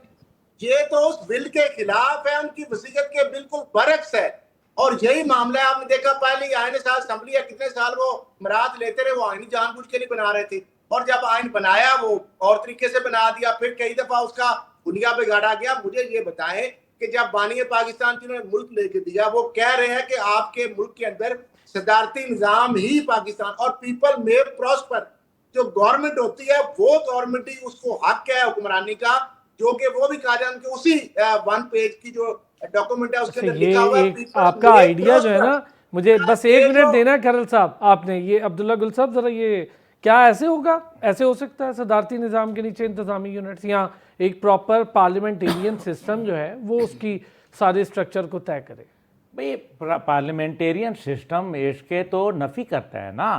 ये तो उस बिल के खिलाफ है, उनकी वसीयत के बिल्कुल बरक्स है। और यही मामला है, आपने देखा पहले आईने साल असेंबली है, कितने साल वो मराद लेते रहे, वो आईन जानबूझ के नहीं बना रहे थे, और जब आईन बनाया वो और तरीके से बना दिया, फिर कई दफा उसका बुनिया बिगाड़ा गया। मुझे ये बताएं कि जब बानी पाकिस्तान जिन्होंने मुल्क लेके दिया, वो कह रहे हैं कि आपके मुल्क के अंदर सदारती निजाम ही पाकिस्तान और पीपल में प्रॉस्पर, जो गवर्नमेंट होती है वो गवर्नमेंट ही उसको हक है हुक्मरानी का, जो कि वो भी कहा जाए कि उसी 1 पेज की जो डॉक्यूमेंट है उसके अंदर लिखा हुआ है आपका आइडिया जो है ना, मुझे बस 1 मिनट देना खरल साहब आपने, ये अब्दुल्ला गुल साहब जरा ये क्या ऐसे होगा, ऐसे हो सकता है सदारती निज़ाम के नीचे इंतजामी यूनिट्स या एक प्रॉपर पार्लियामेंटेरियन सिस्टम जो है वो उसकी सारे स्ट्रक्चर को तय करे? भाई पार्लियामेंटेरियन सिस्टम इसके तो नफ़ी करता है ना।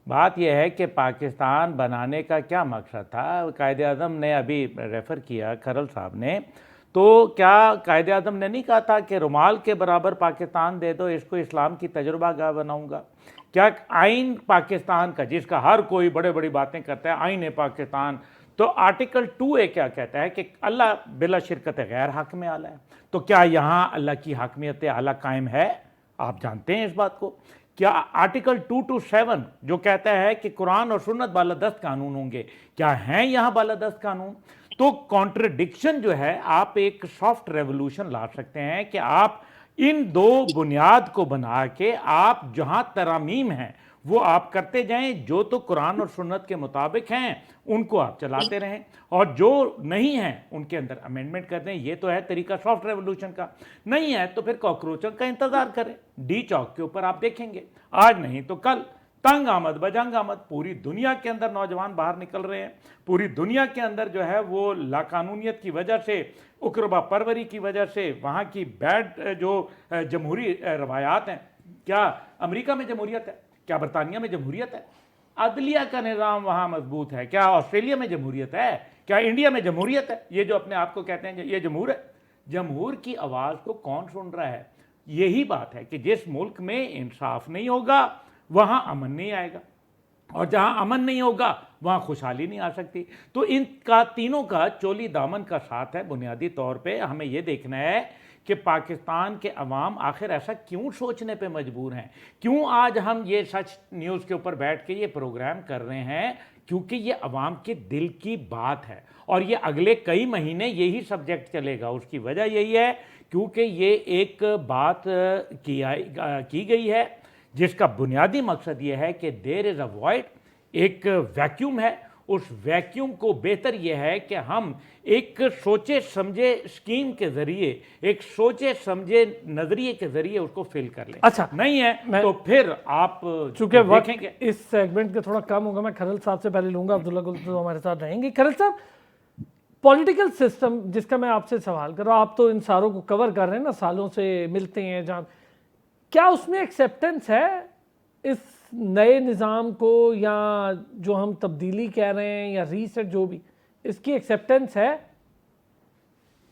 बात यह है कि पाकिस्तान बनाने का क्या मकसद था। कायदे आज़म ने अभी रेफ़र किया खरल साहब ने, तो क्या कायदे आज़म ने नहीं कहा था कि रुमाल के बराबर पाकिस्तान दे दो, इसको इस्लाम की तजुर्बा गाह बनाऊंगा? क्या आइन पाकिस्तान का, जिसका हर कोई बड़े बड़ी बातें करता है, आइन है पाकिस्तान, तो आर्टिकल 2A क्या कहता है कि अल्लाह बिला शिरकत गैर हाकिम आला है। तो क्या यहाँ अल्लाह की हाकमियत आला कायम है? आप जानते हैं इस बात को। क्या आर्टिकल 2 to 7 जो कहता है कि कुरान और सुन्नत बालादस्त कानून होंगे, क्या हैं यहाँ बालादस्त कानून? तो कॉन्ट्रडिक्शन जो है, आप एक सॉफ्ट रेवोल्यूशन ला सकते हैं कि आप इन दो बुनियाद को बना के आप जहां तरामीम हैं वो आप करते जाएं, जो तो कुरान और सुन्नत के मुताबिक हैं उनको आप चलाते रहें, और जो नहीं हैं उनके अंदर अमेंडमेंट कर दें। ये तो है तरीका सॉफ्ट रेवोल्यूशन का। नहीं है तो फिर कॉकरोचों का इंतजार करें। डी चौक के ऊपर आप देखेंगे, आज नहीं तो कल तंग आमद बजंग आमद, पूरी दुनिया के अंदर नौजवान बाहर निकल रहे हैं। पूरी दुनिया के अंदर जो है वो लाकानूनियत की वजह से, उकरबा परवरी की वजह से, वहाँ की बैड जो जमहूरी रवायात हैं, क्या अमेरिका में जमहूरियत है? क्या बरतानिया में जमहूरियत है? अदलिया का निज़ाम वहाँ मजबूत है। क्या ऑस्ट्रेलिया में जमहूरियत है? क्या इंडिया में जमहूरियत है? ये जो अपने आप को कहते हैं ये जमहूर है, जमहूर की आवाज़ को कौन सुन रहा है? यही बात है कि जिस मुल्क में इंसाफ नहीं होगा वहाँ अमन नहीं आएगा, और जहाँ अमन नहीं होगा वहाँ खुशहाली नहीं आ सकती। तो इनका तीनों का चोली दामन का साथ है। बुनियादी तौर पे हमें ये देखना है कि पाकिस्तान के अवाम आखिर ऐसा क्यों सोचने पे मजबूर हैं, क्यों आज हम ये सच न्यूज़ के ऊपर बैठ के ये प्रोग्राम कर रहे हैं? क्योंकि ये अवाम के दिल की बात है, और ये अगले कई महीने यही सब्जेक्ट चलेगा। उसकी वजह यही है क्योंकि ये एक बात की गई है जिसका बुनियादी मकसद ये है कि देयर इज़ अ वॉइड, एक वैक्यूम है। उस वैक्यूम को बेहतर यह है कि हम एक सोचे समझे स्कीम के जरिए, एक सोचे समझे नजरिए के जरिए उसको फिल कर लें। अच्छा, नहीं है तो फिर आप चूंकि वक्त देखेंगे इस सेगमेंट का थोड़ा कम होगा, मैं खरल साहब से पहले लूंगा, अब्दुल्ला गुल तो हमारे साथ रहेंगे। खरल साहब, पॉलिटिकल सिस्टम जिसका मैं आपसे सवाल कर रहा हूँ, आप तो इन सारों को कवर कर रहे हैं ना, सालों से मिलते हैं, जान क्या उसमें एक्सेप्टेंस है इस नए निज़ाम को, या जो हम तब्दीली कह रहे हैं या रीसेट, जो भी इसकी एक्सेप्टेंस है?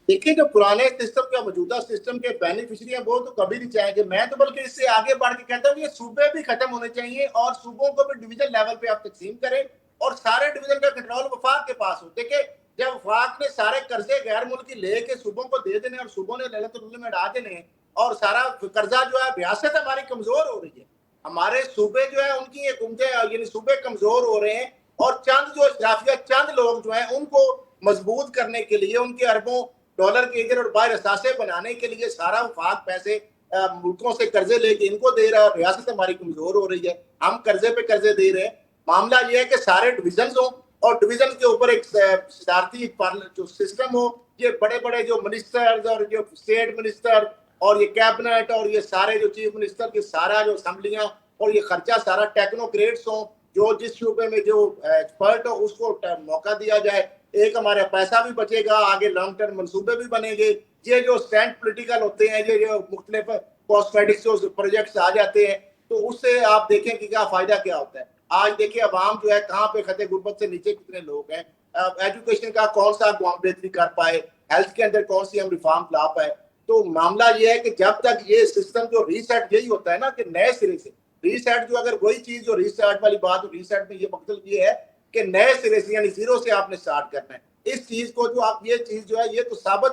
देखिए, जो पुराने सिस्टम या मौजूदा सिस्टम के बेनिफिशियरी हैं वो तो कभी नहीं चाहेंगे। मैं तो बल्कि इससे आगे बढ़ के कहता हूँ ये सूबे भी खत्म होने चाहिए और सूबों को भी डिवीजन लेवल पे आप तकसीम करें और सारे डिवीजन का कंट्रोल वफाक के पास हो। देखिए, जब वफाक ने सारे कर्जे गैर मुल्की लेके सूबों को दे देने और सूबों ने लैलतुल में डाल देने, और सारा कर्जा जो है, रियासत हमारी कमजोर हो रही है, हमारे सूबे जो है उनकी हुकूमतें यानी सूबे कमजोर हो रहे हैं, और चंद जो अशराफिया चंद लोग जो हैं उनको मजबूत करने के लिए, उनके अरबों डॉलर के इधर और बाहर असासे बनाने के लिए सारा वफाक पैसे मुल्कों से कर्जे लेके इनको दे रहा है। रियासत हमारी कमजोर हो रही है, हम कर्जे पे कर्जे दे रहे हैं। मामला यह है कि सारे डिविजन हो और डिवीजन के ऊपर एक सदारती जो सिस्टम हो। ये बड़े बड़े जो मिनिस्टर्स और जो स्टेट मिनिस्टर और ये कैबिनेट और ये सारे जो चीफ मिनिस्टर के सारा जो असेंबलियां और ये खर्चा सारा टेक्नोक्रेट्स हो, जो जिस सूबे में जो एक्सपर्ट हो उसको मौका दिया जाए। एक हमारा पैसा भी बचेगा, आगे लॉन्ग टर्म मंसूबे भी बनेंगे। ये जो स्टैंड पॉलिटिकल होते हैं, ये जो मुख्तलिफ कॉस्मेटिक्स जो प्रोजेक्ट्स आ जाते हैं, तो उससे आप देखें कि क्या फायदा क्या होता है। आज देखिए अवाम जो है कहाँ पे खते गुर्बत से नीचे कितने लोग हैं। एजुकेशन का कौन सा बेहतरी कर पाए, हेल्थ के अंदर कौन सी हम रिफॉर्म ला पाए। तो मामला ये है कि जब तक ये सिस्टम जो रीसेट, यही होता है ना कि नए सिरे से रीसेट, जो अगर वही चीज जो रीसेट वाली बात, रीसेट में ये मकसद ये है कि नए सिरे से यानी जीरो से आपने स्टार्ट करना है इस चीज को। जो आप ये चीज जो है ये तो साबित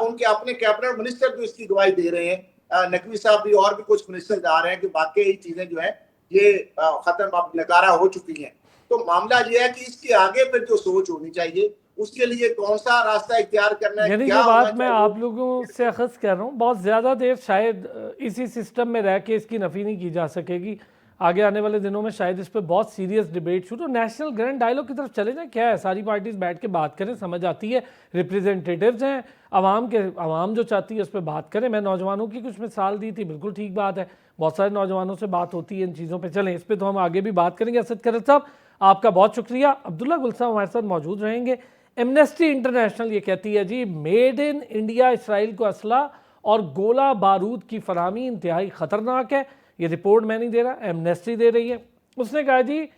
उनके अपने कैबिनेट मिनिस्टर जो इसकी गवाही दे रहे हैं, नकवी साहब भी और भी कुछ मिनिस्टर आ रहे हैं कि बाकी ये चीजें जो है ये खत्म, अब नकारा हो चुकी हैं। तो मामला ये है कि इसके आगे फिर जो सोच होनी चाहिए, उसके लिए कौन सा रास्ता इख्तियार करना है, यानी क्या जो होना बात मैं चाहिए। आप लोगों से अखज़ कर रहा हूँ, बहुत ज़्यादा देर शायद इसी सिस्टम में रह के इसकी नफ़ी नहीं की जा सकेगी। आगे आने वाले दिनों में शायद इस पर बहुत सीरियस डिबेट शुरू, नेशनल ग्रैंड डायलॉग की तरफ चले जाए। क्या है, सारी पार्टीज बैठ के बात करें, समझ आती है, रिप्रेजेंटेटिव्स हैं आवाम जो चाहती है उस पर बात करें। मैं नौजवानों की कुछ मिसाल दी थी, बिल्कुल ठीक बात है, बहुत सारे नौजवानों से बात होती है इन चीज़ों पर। चलें, इस पर तो हम आगे भी बात करेंगे। असद खरल साहब, आपका बहुत शुक्रिया। अब्दुल्ला गुल साहब हमारे साथ मौजूद रहेंगे। एमनेस्टी इंटरनेशनल ये कहती है जी, मेड इन इंडिया इसराइल को असला और गोला बारूद की फरामी इंतहाई ख़तरनाक है। ये रिपोर्ट मैं नहीं दे रहा, एमनेस्टी दे रही है। उसने कहा जी,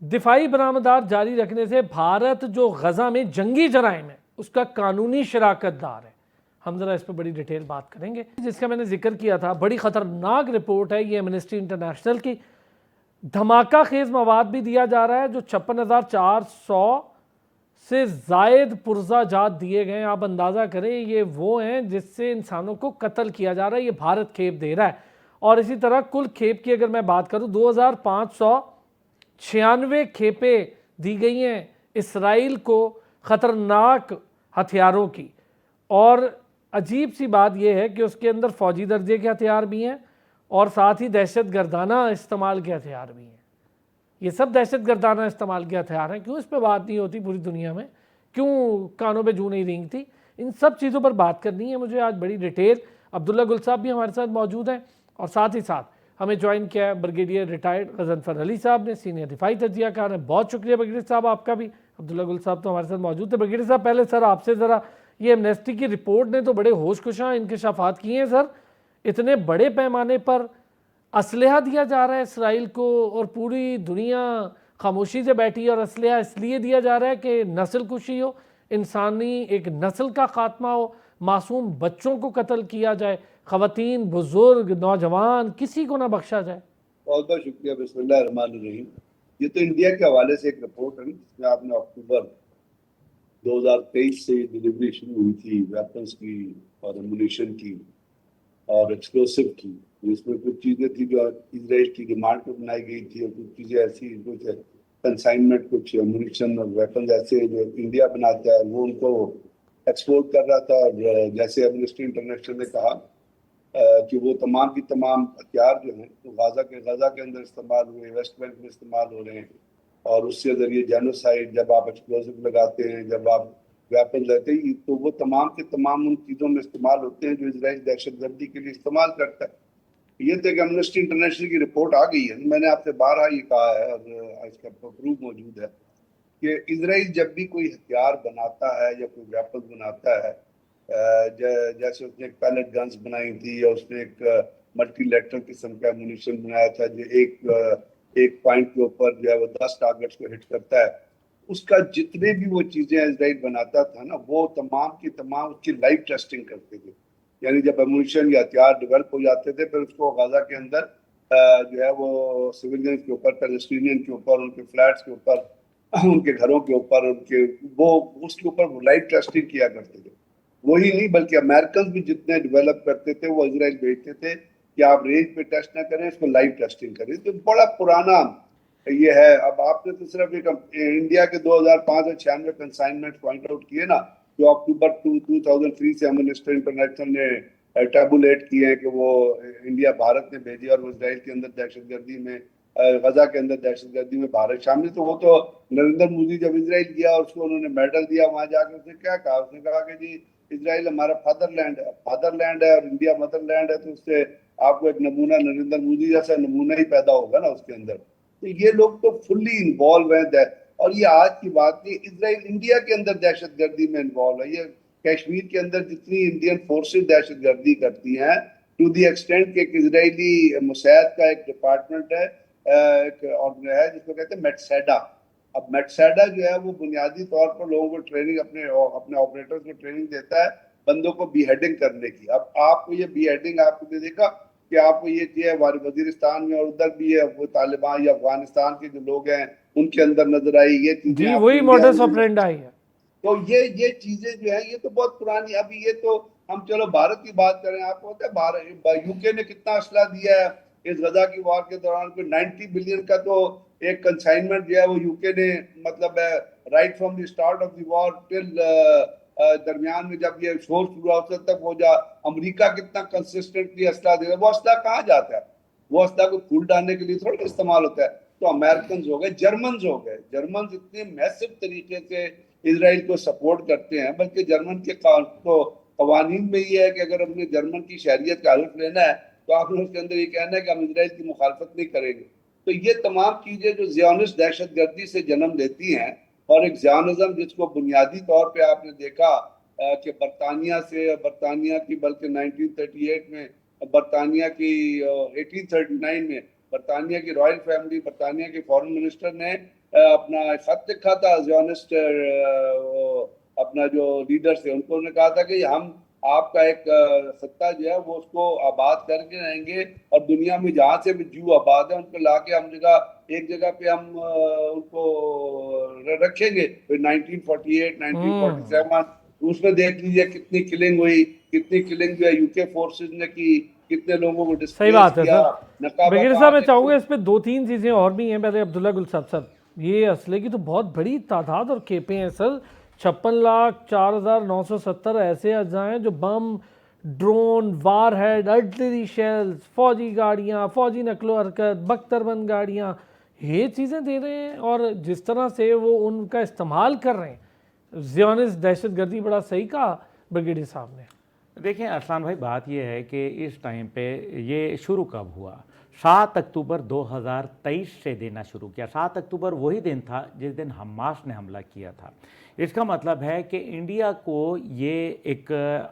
दिफाई बरामदात जारी रखने से भारत जो गजा में जंगी जराइम है उसका कानूनी शराकतदार है। हम ज़रा इस पर बड़ी डिटेल बात करेंगे, जिसका मैंने जिक्र किया था। बड़ी ख़तरनाक रिपोर्ट है ये एमनेस्टी इंटरनेशनल की। धमाका खेज मवाद भी दिया जा रहा है, जो 56,400 से जायद पुर्जा जात दिए गए। आप अंदाज़ा करें, ये वो हैं जिससे इंसानों को कत्ल किया जा रहा है, ये भारत खेप दे रहा है। और इसी तरह कुल खेप की अगर मैं बात करूं, 2,596 खेपें दी गई हैं इसराइल को ख़तरनाक हथियारों की। और अजीब सी बात यह है कि उसके अंदर फ़ौजी दर्जे के हथियार भी हैं और साथ ही दहशत गर्दाना इस्तेमाल के हथियार भी हैं। ये सब दहशत गर्दाना इस्तेमाल के हथियार हैं। क्यों इस पर बात नहीं होती पूरी दुनिया में, क्यों कानों पे जू नहीं रेंगती? इन सब चीज़ों पर बात करनी है मुझे आज बड़ी डिटेल। अब्दुल्ला गुल साहब भी हमारे साथ मौजूद हैं और साथ ही साथ हमें ज्वाइन किया है ब्रिगेडियर रिटायर्ड गजनफर अली साहब ने, सीनियर दिफाई तजियाकार हैं। बहुत शुक्रिया ब्रिगेडियर साहब आपका भी। अब्दुल्ला गुल साहब तो हमारे साथ मौजूद थे। ब्रिगेडियर साहब, पहले सर आपसे ज़रा, ये एमनेस्टी की रिपोर्ट ने तो बड़े होशकुशा इंकशाफात किए हैं सर। इतने बड़े पैमाने पर असलहा दिया जा रहा है इसराइल को और पूरी दुनिया खामोशी से बैठी है। और असलहा इसलिए दिया जा रहा है कि नस्ल कुशी हो, इंसानी एक नस्ल का खात्मा हो, मासूम बच्चों को कत्ल किया जाए, ख़वातीन, बुजुर्ग, नौजवान, किसी को ना बख्शा जाए। बहुत बहुत शुक्रिया। बिस्मिल्लाहिर्रहमानिर्रहीम। ये तो इंडिया के हवाले से एक रिपोर्ट है जिसमें आपने अक्टूबर 2023 से डिलीवरी शुरू हुई थी वेपन्स की और एमुनिशन की और एक्सप्लोसिव की। इसमें कुछ चीज़ें थी जो इजराइल की डिमांड पर बनाई गई थी और कुछ चीज़ें ऐसी, कुछ कंसाइनमेंट, कुछ एमुनिशन और वेपन्स ऐसे जो इंडिया बनाता है वो उनको एक्सपोर्ट कर रहा था। और जैसे एमनेस्टी इंटरनेशनल ने कहा कि वो तमाम की तमाम हथियार जो हैं तो गजा के अंदर इस्तेमाल हुए, वेस्ट बैंक में इस्तेमाल हो रहे हैं। और उसके ज़रिए जेनोसाइड, जब आप एक्सप्लोसिव लगाते हैं, जब आप वेपन लेते हैं, तो वो तमाम के तमाम उन चीज़ों में इस्तेमाल होते हैं जो इजराइल दहशतगर्दी के लिए इस्तेमाल करता है। ये तो एक एमनेस्टी इंटरनेशनल की रिपोर्ट आ गई है। मैंने आपसे बारहा ये कहा है और इसका प्रूफ मौजूद है कि इजराइल जब भी कोई हथियार बनाता है या कोई वेपन बनाता है, जैसे उसने एक पैलेट गन्स बनाई थी या उसने एक मल्टीलेटरल किस्म का एमुनिशन बनाया था जो एक पॉइंट के ऊपर जो है वो 10 टारगेट्स को हिट करता है। उसका जितने भी वो चीजें इजराइल बनाता था ना, वो तमाम की तमाम उसकी लाइव टेस्टिंग करते थे। यानी जब एमुनिशन या हथियार डेवलप हो जाते थे, फिर उसको गाजा के अंदर जो है वो सिविलियन के ऊपर, पैलेस्टीनियन के ऊपर, उनके फ्लैट्स के ऊपर, उनके घरों के ऊपर, उनके वो उसके ऊपर लाइव टेस्टिंग किया करते थे। वही नहीं बल्कि अमेरिकन भी जितने डेवलप करते थे वो इजराइल भेजते थे कि आप रेंज पे टेस्ट ना करें, इसको लाइव टेस्टिंग करें। तो बड़ा पुराना ये है। अब आपने तो सिर्फ एक इंडिया के 2596 कंसाइनमेंट पॉइंट आउट किए ना, जो अक्टूबर 2003 से एमनेस्टी इंटरनेशनल ने टैबुलेट किए हैं कि वो इंडिया भारत ने भेजी और इसराइल के अंदर दहशतगर्दी में, गजा के अंदर दहशतगर्दी में भारत शामिल। तो वो तो नरेंद्र मोदी जब इसराइल गया और उसको उन्होंने मेडल दिया, वहां जाकर उसने क्या कहा? उसने कहा कि जी इसराइल हमारा फादरलैंड है और इंडिया मदरलैंड है। तो उससे आपको एक नमूना, नरेंद्र मोदी जैसा नमूना ही पैदा होगा ना उसके अंदर। तो ये लोग तो फुल्ली इन्वॉल्व हैं। और ये आज की बात नहीं, इसराइल इंडिया के अंदर दहशतगर्दी में इन्वॉल्व है। ये कश्मीर के अंदर जितनी इंडियन फोर्सेस दहशतगर्दी करती हैं, टू दी एक्सटेंट के इजरायली मुसैद का एक डिपार्टमेंट है, एक है जिसको कहते हैं मेटसेडा। अब मेटसेडा जो है वो बुनियादी तौर पर लोगों को ट्रेनिंग, अपने ऑपरेटर्स को ट्रेनिंग देता है बंदों को बीहेडिंग करने की। अब आपको ये बीहेडिंग आपने देखा कि आपको ये वजीरिस्तान में और उधर भी है, वो तालिबान या अफगानिस्तान के जो लोग हैं उनके अंदर नजर आई ये चीजें जी, आपको वही इंडिया मॉडस में। ऑपरेंडाई है। तो ये चीजें जो है ये तो बहुत पुरानी, अभी ये तो हम चलो भारत की बात करें, आपको पता है भारत यूके ने कितना असला दिया है इस गजा की वार के दौरान, कोई 90 बिलियन का तो एक कंसाइनमेंट जो है वो यूके ने, मतलब right from the start of the war till दरमियान में जब ये शोर शुरू हुआ उससे तक हो जा, अमेरिका कितना कंसिस्टेंटली असला दे रहा है। वो असला कहाँ जाता है? वो असला को फूल डालने के लिए थोड़ा इस्तेमाल होता है। तो अमेरिकन हो गए, जर्मन हो गए, जर्मन इतने मैसिव तरीके से इसराइल को सपोर्ट करते हैं, बल्कि जर्मन के तो कवानीन में ये है कि अगर हमने जर्मन की शहरियत का हल्फ लेना है तो आपने उसके अंदर ये कहना है कि हम इसराइल की मुखालफत नहीं करेंगे। तो ये तमाम चीजें जो जियोनिस्ट दहशतगर्दी से जन्म लेती हैं, और एक जियोनिज्म जिसको बुनियादी तौर पे आपने देखा कि बरतानिया की बल्कि 1938 में, बरतानिया की 1839 में बरतानिया की रॉयल फैमिली, बरतानिया के फॉरेन मिनिस्टर ने अपना खत लिखा था जियोनिस्ट अपना जो लीडर थे उनको, उन्होंने कहा था कि हम आपका एक सत्ता जो है वो उसको आबाद करके रहेंगे, और दुनिया में जहाँ से भी जू आबाद है उनको लाके हम एक जगह पे हम उनको रखेंगे। फिर 1948 1947 उसमें देख लीजिए कितनी किलिंग हुई, कितनी किलिंग जो है यूके फोर्सेस ने की, कितने लोगों को सही बात है किया। सर। बगीर साहब, मैं चाहूँगा इस पे 2-3 चीज़ें और भी हैं। पहले अब्दुल्ला गुल साहब, ये असले की तो बहुत बड़ी तादाद और खेपें हैं सर। 56,04,970 ऐसे अज्जा हैं जो बम, ड्रोन, वार हेड, आर्टिलरी शेल्स, फौजी गाड़ियाँ, फौजी नकलो हरकत, बख्तरबंद गाड़ियाँ, ये चीज़ें दे रहे हैं। और जिस तरह से वो उनका इस्तेमाल कर रहे हैं, ज़ियोनिस्ट दहशतगर्दी, बड़ा सही कहा ब्रिगेडियर साहब ने। देखिए अरसान भाई, बात यह है कि इस टाइम पे ये शुरू कब हुआ? 7 अक्टूबर 2023 से देना शुरू किया। 7 अक्टूबर वही दिन था जिस दिन हमास ने हमला किया था। इसका मतलब है कि इंडिया को ये एक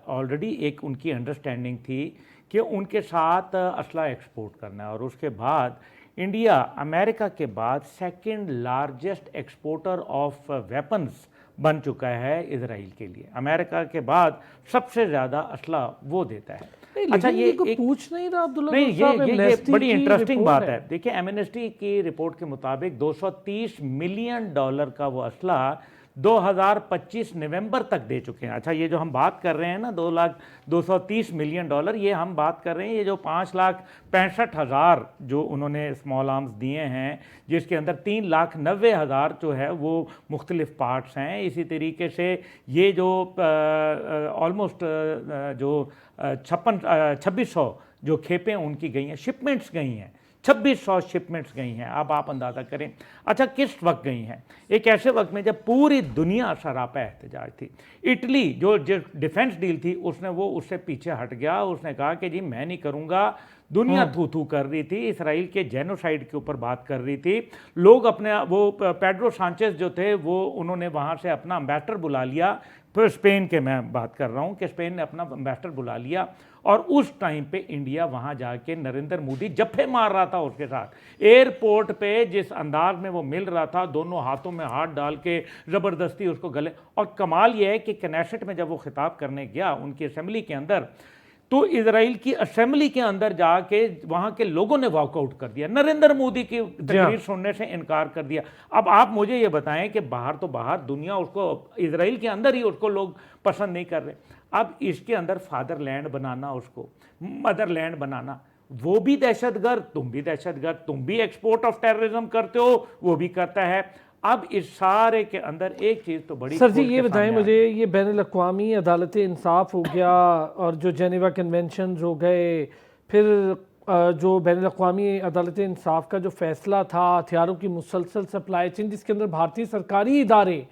ऑलरेडी एक उनकी अंडरस्टैंडिंग थी कि उनके साथ असला एक्सपोर्ट करना है, और उसके बाद इंडिया अमेरिका के बाद second largest exporter of weapons बन चुका है इसराइल के लिए। अमेरिका के बाद सबसे ज़्यादा असला वो देता है। अच्छा, ये पूछ नहीं रहा अब्दुल्ला नहीं, ये बड़ी इंटरेस्टिंग बात है। देखिए एमनेस्टी की रिपोर्ट के मुताबिक $230 मिलियन का वो असला 2025 नवंबर तक दे चुके हैं। अच्छा, ये जो हम बात कर रहे हैं ना $230 मिलियन, ये हम बात कर रहे हैं ये जो 5,65,000 जो उन्होंने स्मॉल आर्म्स दिए हैं, जिसके अंदर 3,90,000 जो है वो मुख्तलिफ पार्ट्स हैं। इसी तरीके से ये जो ऑलमोस्ट जो 2600 जो खेपें उनकी गई हैं, शिपमेंट्स गई हैं, 2600 शिपमेंट्स गई हैं। अब आप अंदाज़ा करें। अच्छा, किस वक्त गई हैं? एक ऐसे वक्त में जब पूरी दुनिया सरापा एहतजाज थी। इटली जो डिफेंस डील थी उससे पीछे हट गया। उसने कहा कि जी मैं नहीं करूँगा। दुनिया थू कर रही थी, इसराइल के जेनोसाइड के ऊपर बात कर रही थी। लोग अपने वो पेड्रो सांचेज जो थे वो उन्होंने वहाँ से अपना एम्बेसडर बुला लिया। फिर स्पेन के मैं बात कर रहा हूँ कि स्पेन ने अपना एम्बेसडर बुला लिया, और उस टाइम पे इंडिया वहाँ जाके नरेंद्र मोदी जफ्फे मार रहा था उसके साथ। एयरपोर्ट पे जिस अंदाज में वो मिल रहा था, दोनों हाथों में हाथ डाल के ज़बरदस्ती उसको गले। और कमाल ये है कि कनेसेट में जब वो खिताब करने गया उनकी असेंबली के अंदर, तो इजराइल की असेंबली के अंदर जाके वहाँ के लोगों ने वॉकआउट कर दिया, नरेंद्र मोदी की तकरीर सुनने से इनकार कर दिया। अब आप मुझे ये बताएं कि बाहर तो बाहर दुनिया उसको, इजराइल के अंदर ही उसको लोग पसंद नहीं कर रहे। अब इसके अंदर फादरलैंड बनाना, उसको मदरलैंड बनाना, वो भी दहशतगर्द, तुम भी दहशतगर्द, तुम भी एक्सपोर्ट ऑफ टेररिज्म करते हो, वो भी करता है। अब इस सारे के अंदर एक चीज़ तो बड़ी सर जी, ये बताएं मुझे, ये बैनुल-अक़वामी अदालत इंसाफ हो गया और जो जेनेवा कन्वेंशन हो गए, फिर जो बैनुल-अक़वामी अदालत इंसाफ का जो फैसला था हथियारों की मुसलसल सप्लाई चेन, जिसके अंदर भारतीय सरकारी इदारे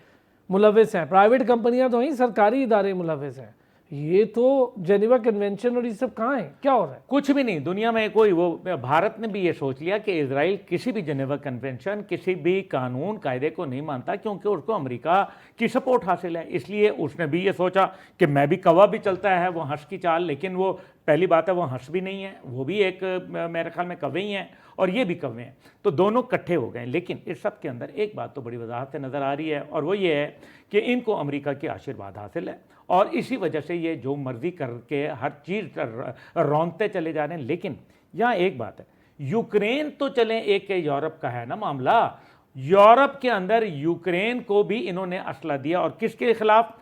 मुलविस हैं, प्राइवेट कंपनियां तो हैं, सरकारी इदारे मुलविस हैं, ये तो जेनेवा कन्वेंशन और ये सब कहाँ है? क्या हो रहा है? कुछ भी नहीं दुनिया में। कोई वो भारत ने भी ये सोच लिया कि इजराइल किसी भी जेनेवा कन्वेंशन, किसी भी कानून कायदे को नहीं मानता, क्योंकि उसको अमेरिका की सपोर्ट हासिल है। इसलिए उसने भी ये सोचा कि मैं भी कवा भी चलता है वो हंस की चाल, लेकिन वो पहली बात है वो हंस भी नहीं है, वो भी एक मेरे ख्याल में कव्वे ही हैं और ये भी कव्वे हैं, तो दोनों इकट्ठे हो गए। लेकिन इस सब के अंदर एक बात तो बड़ी वजाहत से नज़र आ रही है और वो ये है कि इनको अमेरिका की आशीर्वाद हासिल है और इसी वजह से ये जो मर्जी करके हर चीज़ रौंदते चले जा रहे हैं। लेकिन यहाँ एक बात है, यूक्रेन तो चलें एक यूरोप का है ना मामला, यूरोप के अंदर यूक्रेन को भी इन्होंने असला दिया और किसके खिलाफ?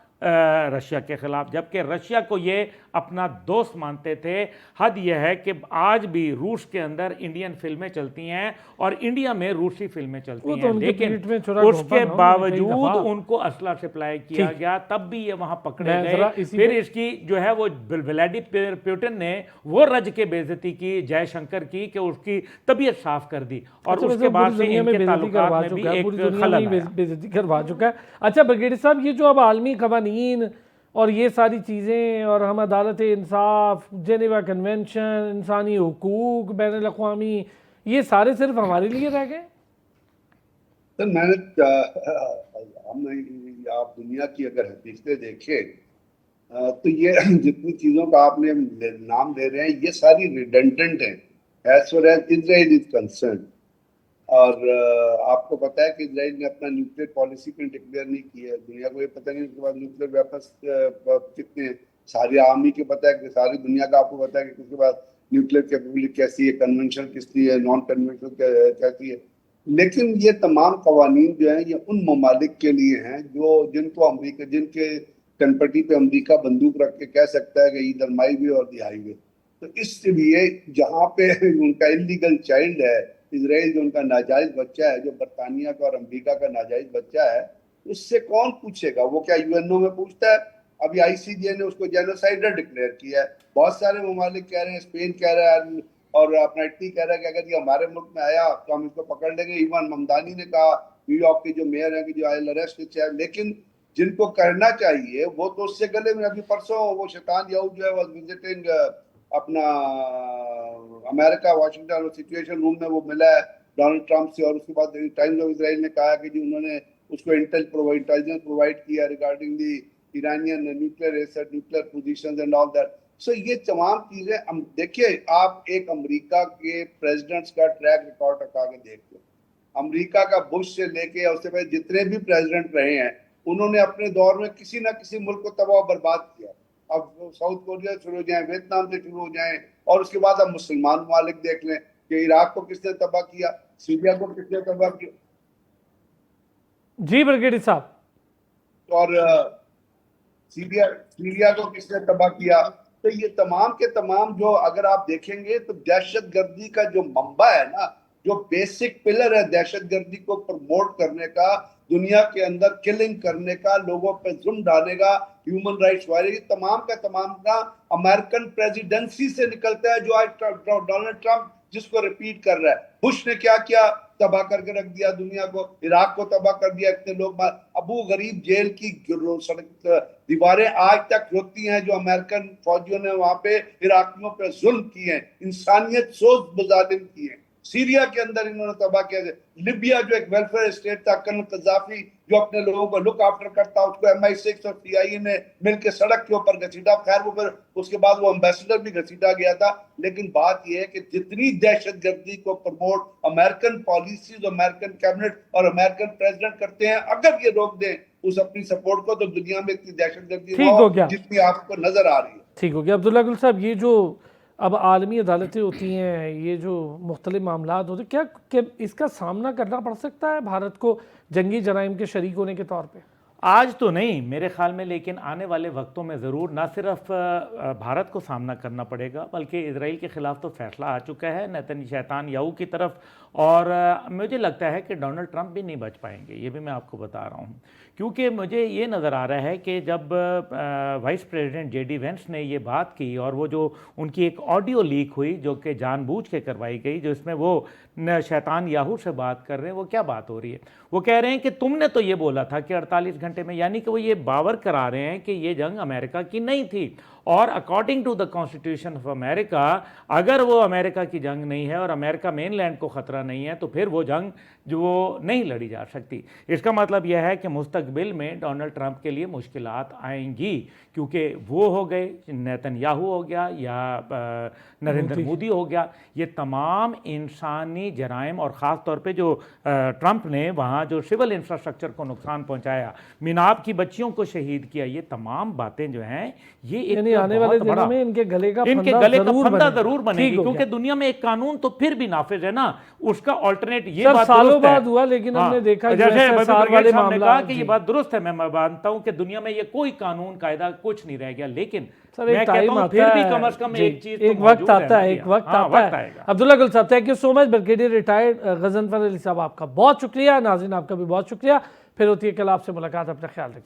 रशिया के खिलाफ, जबकि रशिया को ये अपना दोस्त मानते थे। हद यह है कि आज भी रूस के अंदर इंडियन फिल्में चलती हैं और इंडिया में रूसी फिल्में चलती वो तो हैं, उनके लेकिन पीठ में छुरा उसके घोंपा ना, कई बावजूद दफा। उनको असला सप्लाई किया ठीक। गया, तब भी ये वहां पकड़े मैं जरा गए। इसी फिर पे- इसकी जो है वो व्लादिमीर पुतिन ने वो रज के बेइज्जती की जयशंकर की कि उसकी तबीयत साफ कर दी और अच्छा, वैसे उसके बाद पूरी से दुनिया में इनके बेइज्जती ताल्लुकात करवा में भी चुका है, एक पूरी दुनिया खलल में ही आया। बेइज्जती करवा चुका है। अच्छा ब्रिगेडियर साहब, ये जो अब आलमी कवानीन और ये सारी चीज़ें और हम अदालत इंसाफ, जेनेवा कन्वेंशन, इंसानी हुकूक, बैनुल अक़वामी, ये सारे सिर्फ हमारे लिए रह गए? तो मैंने हम आप दुनिया की अगर हकीकतें देखें तो ये जितनी चीजों का आपने नाम ले रहे हैं ये सारी रिडंडेंट हैं as far as Israel is concern. और आपको पता है कि इजराइल ने अपना न्यूक्लियर पॉलिसी भी डिक्लेयर नहीं की है, दुनिया को ये पता नहीं उसके बाद न्यूक्लियर वेपन्स कितने, सारी आर्मी के पता है कि सारी दुनिया का आपको पता है कि उसके बाद न्यूक्लियर कैपेबिलिटी कैसी है, कन्वेंशन किसकी है, नॉन कन्वेंशनल कैसी है। लेकिन ये तमाम कवानीन जो हैं ये उन ममालिक के लिए हैं जो जिनको अमरीका, जिनके कनपट्टी पे अमरीका बंदूक रख के कह सकता है कि इधर माई वे और दी हाईवे। तो इसलिए जहाँ पे उनका इलीगल चाइल्ड है इसराइल, जो उनका नाजायज बच्चा है, जो बरतानिया का और अमेरिका का नाजायज बच्चा है, उससे कौन पूछेगा? वो क्या यूएनओ में पूछता है? अभी आईसीजे ने उसको जेनोसाइडर डिक्लेयर किया है। बहुत सारे ममालिक कह रहे हैं, स्पेन कह रहा है और अपना इटली कह रहा है कि अगर ये हमारे मुल्क में आया तो हम इसको पकड़ लेंगे। इवन ममदानी ने कहा, न्यूयॉर्क के जो मेयर है कि जो आई अरेस्ट है। लेकिन जिनको करना चाहिए वो तो उससे गले में, अभी परसों वो शैतान यहूद जो है वो विजिटिंग अपना अमेरिका वाशिंगटन सिचुएशन रूम में वो मिला है डोनाल्ड ट्रंप से और उसके बाद टाइम्स ऑफ इजराइल ने कहा कि जी उन्होंने उसको इंटेलिजेंस प्रोवाइड किया regarding the Iranian nuclear research, nuclear positions and all that. So ये तमाम चीजें देखिए, आप एक अमेरिका के प्रेसिडेंट्स का ट्रैक रिकॉर्ड रखा के देख लो। अमेरिका का बुश से लेके और उससे पहले जितने भी प्रेसिडेंट रहे हैं उन्होंने अपने दौर में किसी ना किसी मुल्क को तबाह बर्बाद किया। अब साउथ कोरिया शुरू हो जाए, वियतनाम से शुरू हो जाए और उसके बाद अब मुसलमान ममालिक देख लें कि इराक को किसने तबाह किया, सीरिया को किसने तबाह किया। जी ब्रिगेडियर साहब। और सीरिया को किसने तबाह किया। तो ये तमाम के तमाम जो अगर आप देखेंगे तो दहशतगर्दी का जो मंबा है ना, जो बेसिक पिलर है दहशतगर्दी को प्रमोट करने का, दुनिया के अंदर किलिंग करने का, लोगों पे जुल्म डालने का, ह्यूमन राइट्स वायलेशन, तमाम का तमाम का अमेरिकन प्रेसिडेंसी से निकलता है, जो आज डोनाल्ड ट्रंप जिसको रिपीट कर रहा है। बुश ने क्या किया? तबाह करके रख दिया दुनिया को, इराक को तबाह कर दिया, इतने लोग अबू गरीब जेल की सड़क दीवारें आज तक रोकती हैं जो अमेरिकन फौजियों ने वहां पे इराकियों पे जुल्म किए हैं, इंसानियत सोच मुजालिम की है। सीरिया के अंदर इन्होंने तबाह किया। लिबिया जो एक वेलफेयर स्टेट था, कर्नल कजाफी जो अपने लोगों को लुक आफ्टर करता, उसको MI6 और CIA ने मिलकर सड़क के ऊपर घसीटा। खैर वो फिर उसके बाद वो एम्बेसडर भी घसीटा गया था। लेकिन बात यह है कि जितनी दहशतगर्दी को promote American policies, American cabinet और अमेरिकन प्रेसिडेंट करते हैं, अगर ये रोक दें उस अपनी सपोर्ट को, तो दुनिया में इतनी दहशतगर्दी ठीक हो गया, जितनी आपको नजर आ रही है। ठीक हो गया। अब्दुल्ला गुल साहब, ये जो अब आलमी अदालतें होती हैं, ये जो मुख्तलिफ मामलात होते हैं, क्या इसका सामना करना पड़ सकता है भारत को जंगी जराइम के शरीक होने के तौर पे? आज तो नहीं मेरे ख्याल में, लेकिन आने वाले वक्तों में ज़रूर ना सिर्फ भारत को सामना करना पड़ेगा बल्कि इजराइल के ख़िलाफ़ तो फैसला आ चुका है नेतन्याहू की तरफ। और मुझे लगता है कि डोनाल्ड ट्रंप भी नहीं बच पाएंगे, ये भी मैं आपको बता रहा हूँ। क्योंकि मुझे ये नज़र आ रहा है कि जब वाइस प्रेसिडेंट JD वेंस ने ये बात की और वो जो उनकी एक ऑडियो लीक हुई जो कि जानबूझ के करवाई गई, जो इसमें वो शैतान याहू से बात कर रहे हैं, वो क्या बात हो रही है? वो कह रहे हैं कि तुमने तो ये बोला था कि 48 घंटे में, यानी कि वो ये बावर करा रहे हैं कि ये जंग अमेरिका की नहीं थी और according to the constitution of America अगर वो अमेरिका की जंग नहीं है और अमेरिका मेनलैंड को ख़तरा नहीं है तो फिर वो जंग जो वो नहीं लड़ी जा सकती। इसका मतलब यह है कि मुस्तकबिल में डोनाल्ड ट्रंप के लिए मुश्किलात आएंगी, क्योंकि वो हो गए, नेतन्याहू हो गया या नरेंद्र मोदी हो गया, ये तमाम इंसानी जराइम और ख़ास तौर पे जो ट्रंप ने वहाँ जो सिविल इंफ्रास्ट्रक्चर को नुकसान पहुँचाया, मीनाब की बच्चियों को शहीद किया, ये तमाम बातें जो हैं ये एक आने वाले दिनों में इनके गले का फंदा जरूर बनेगी, क्योंकि दुनिया में एक कानून तो फिर भी नाफिज है ना, उसका ऑल्टरनेट ये बात सालों बाद हुआ, लेकिन हमने देखा जैसे वाले मामला कि ये बात दुरुस्त है, मैं मानता हूं कि दुनिया में ये कोई कानून कायदा कुछ नहीं रह गया, लेकिन मैं कहता हूं फिर भी कम से कम एक चीज एक वक्त आता है, एक वक्त आता है। अब्दुल्ला गुल साहब, thank you so much. Brigadier retired Ghazanfar Ali साहब, आपका बहुत शुक्रिया। नाज़रीन, आपका भी बहुत शुक्रिया। फिर होती है कल आपसे मुलाकात, अपना ख्याल रखिए।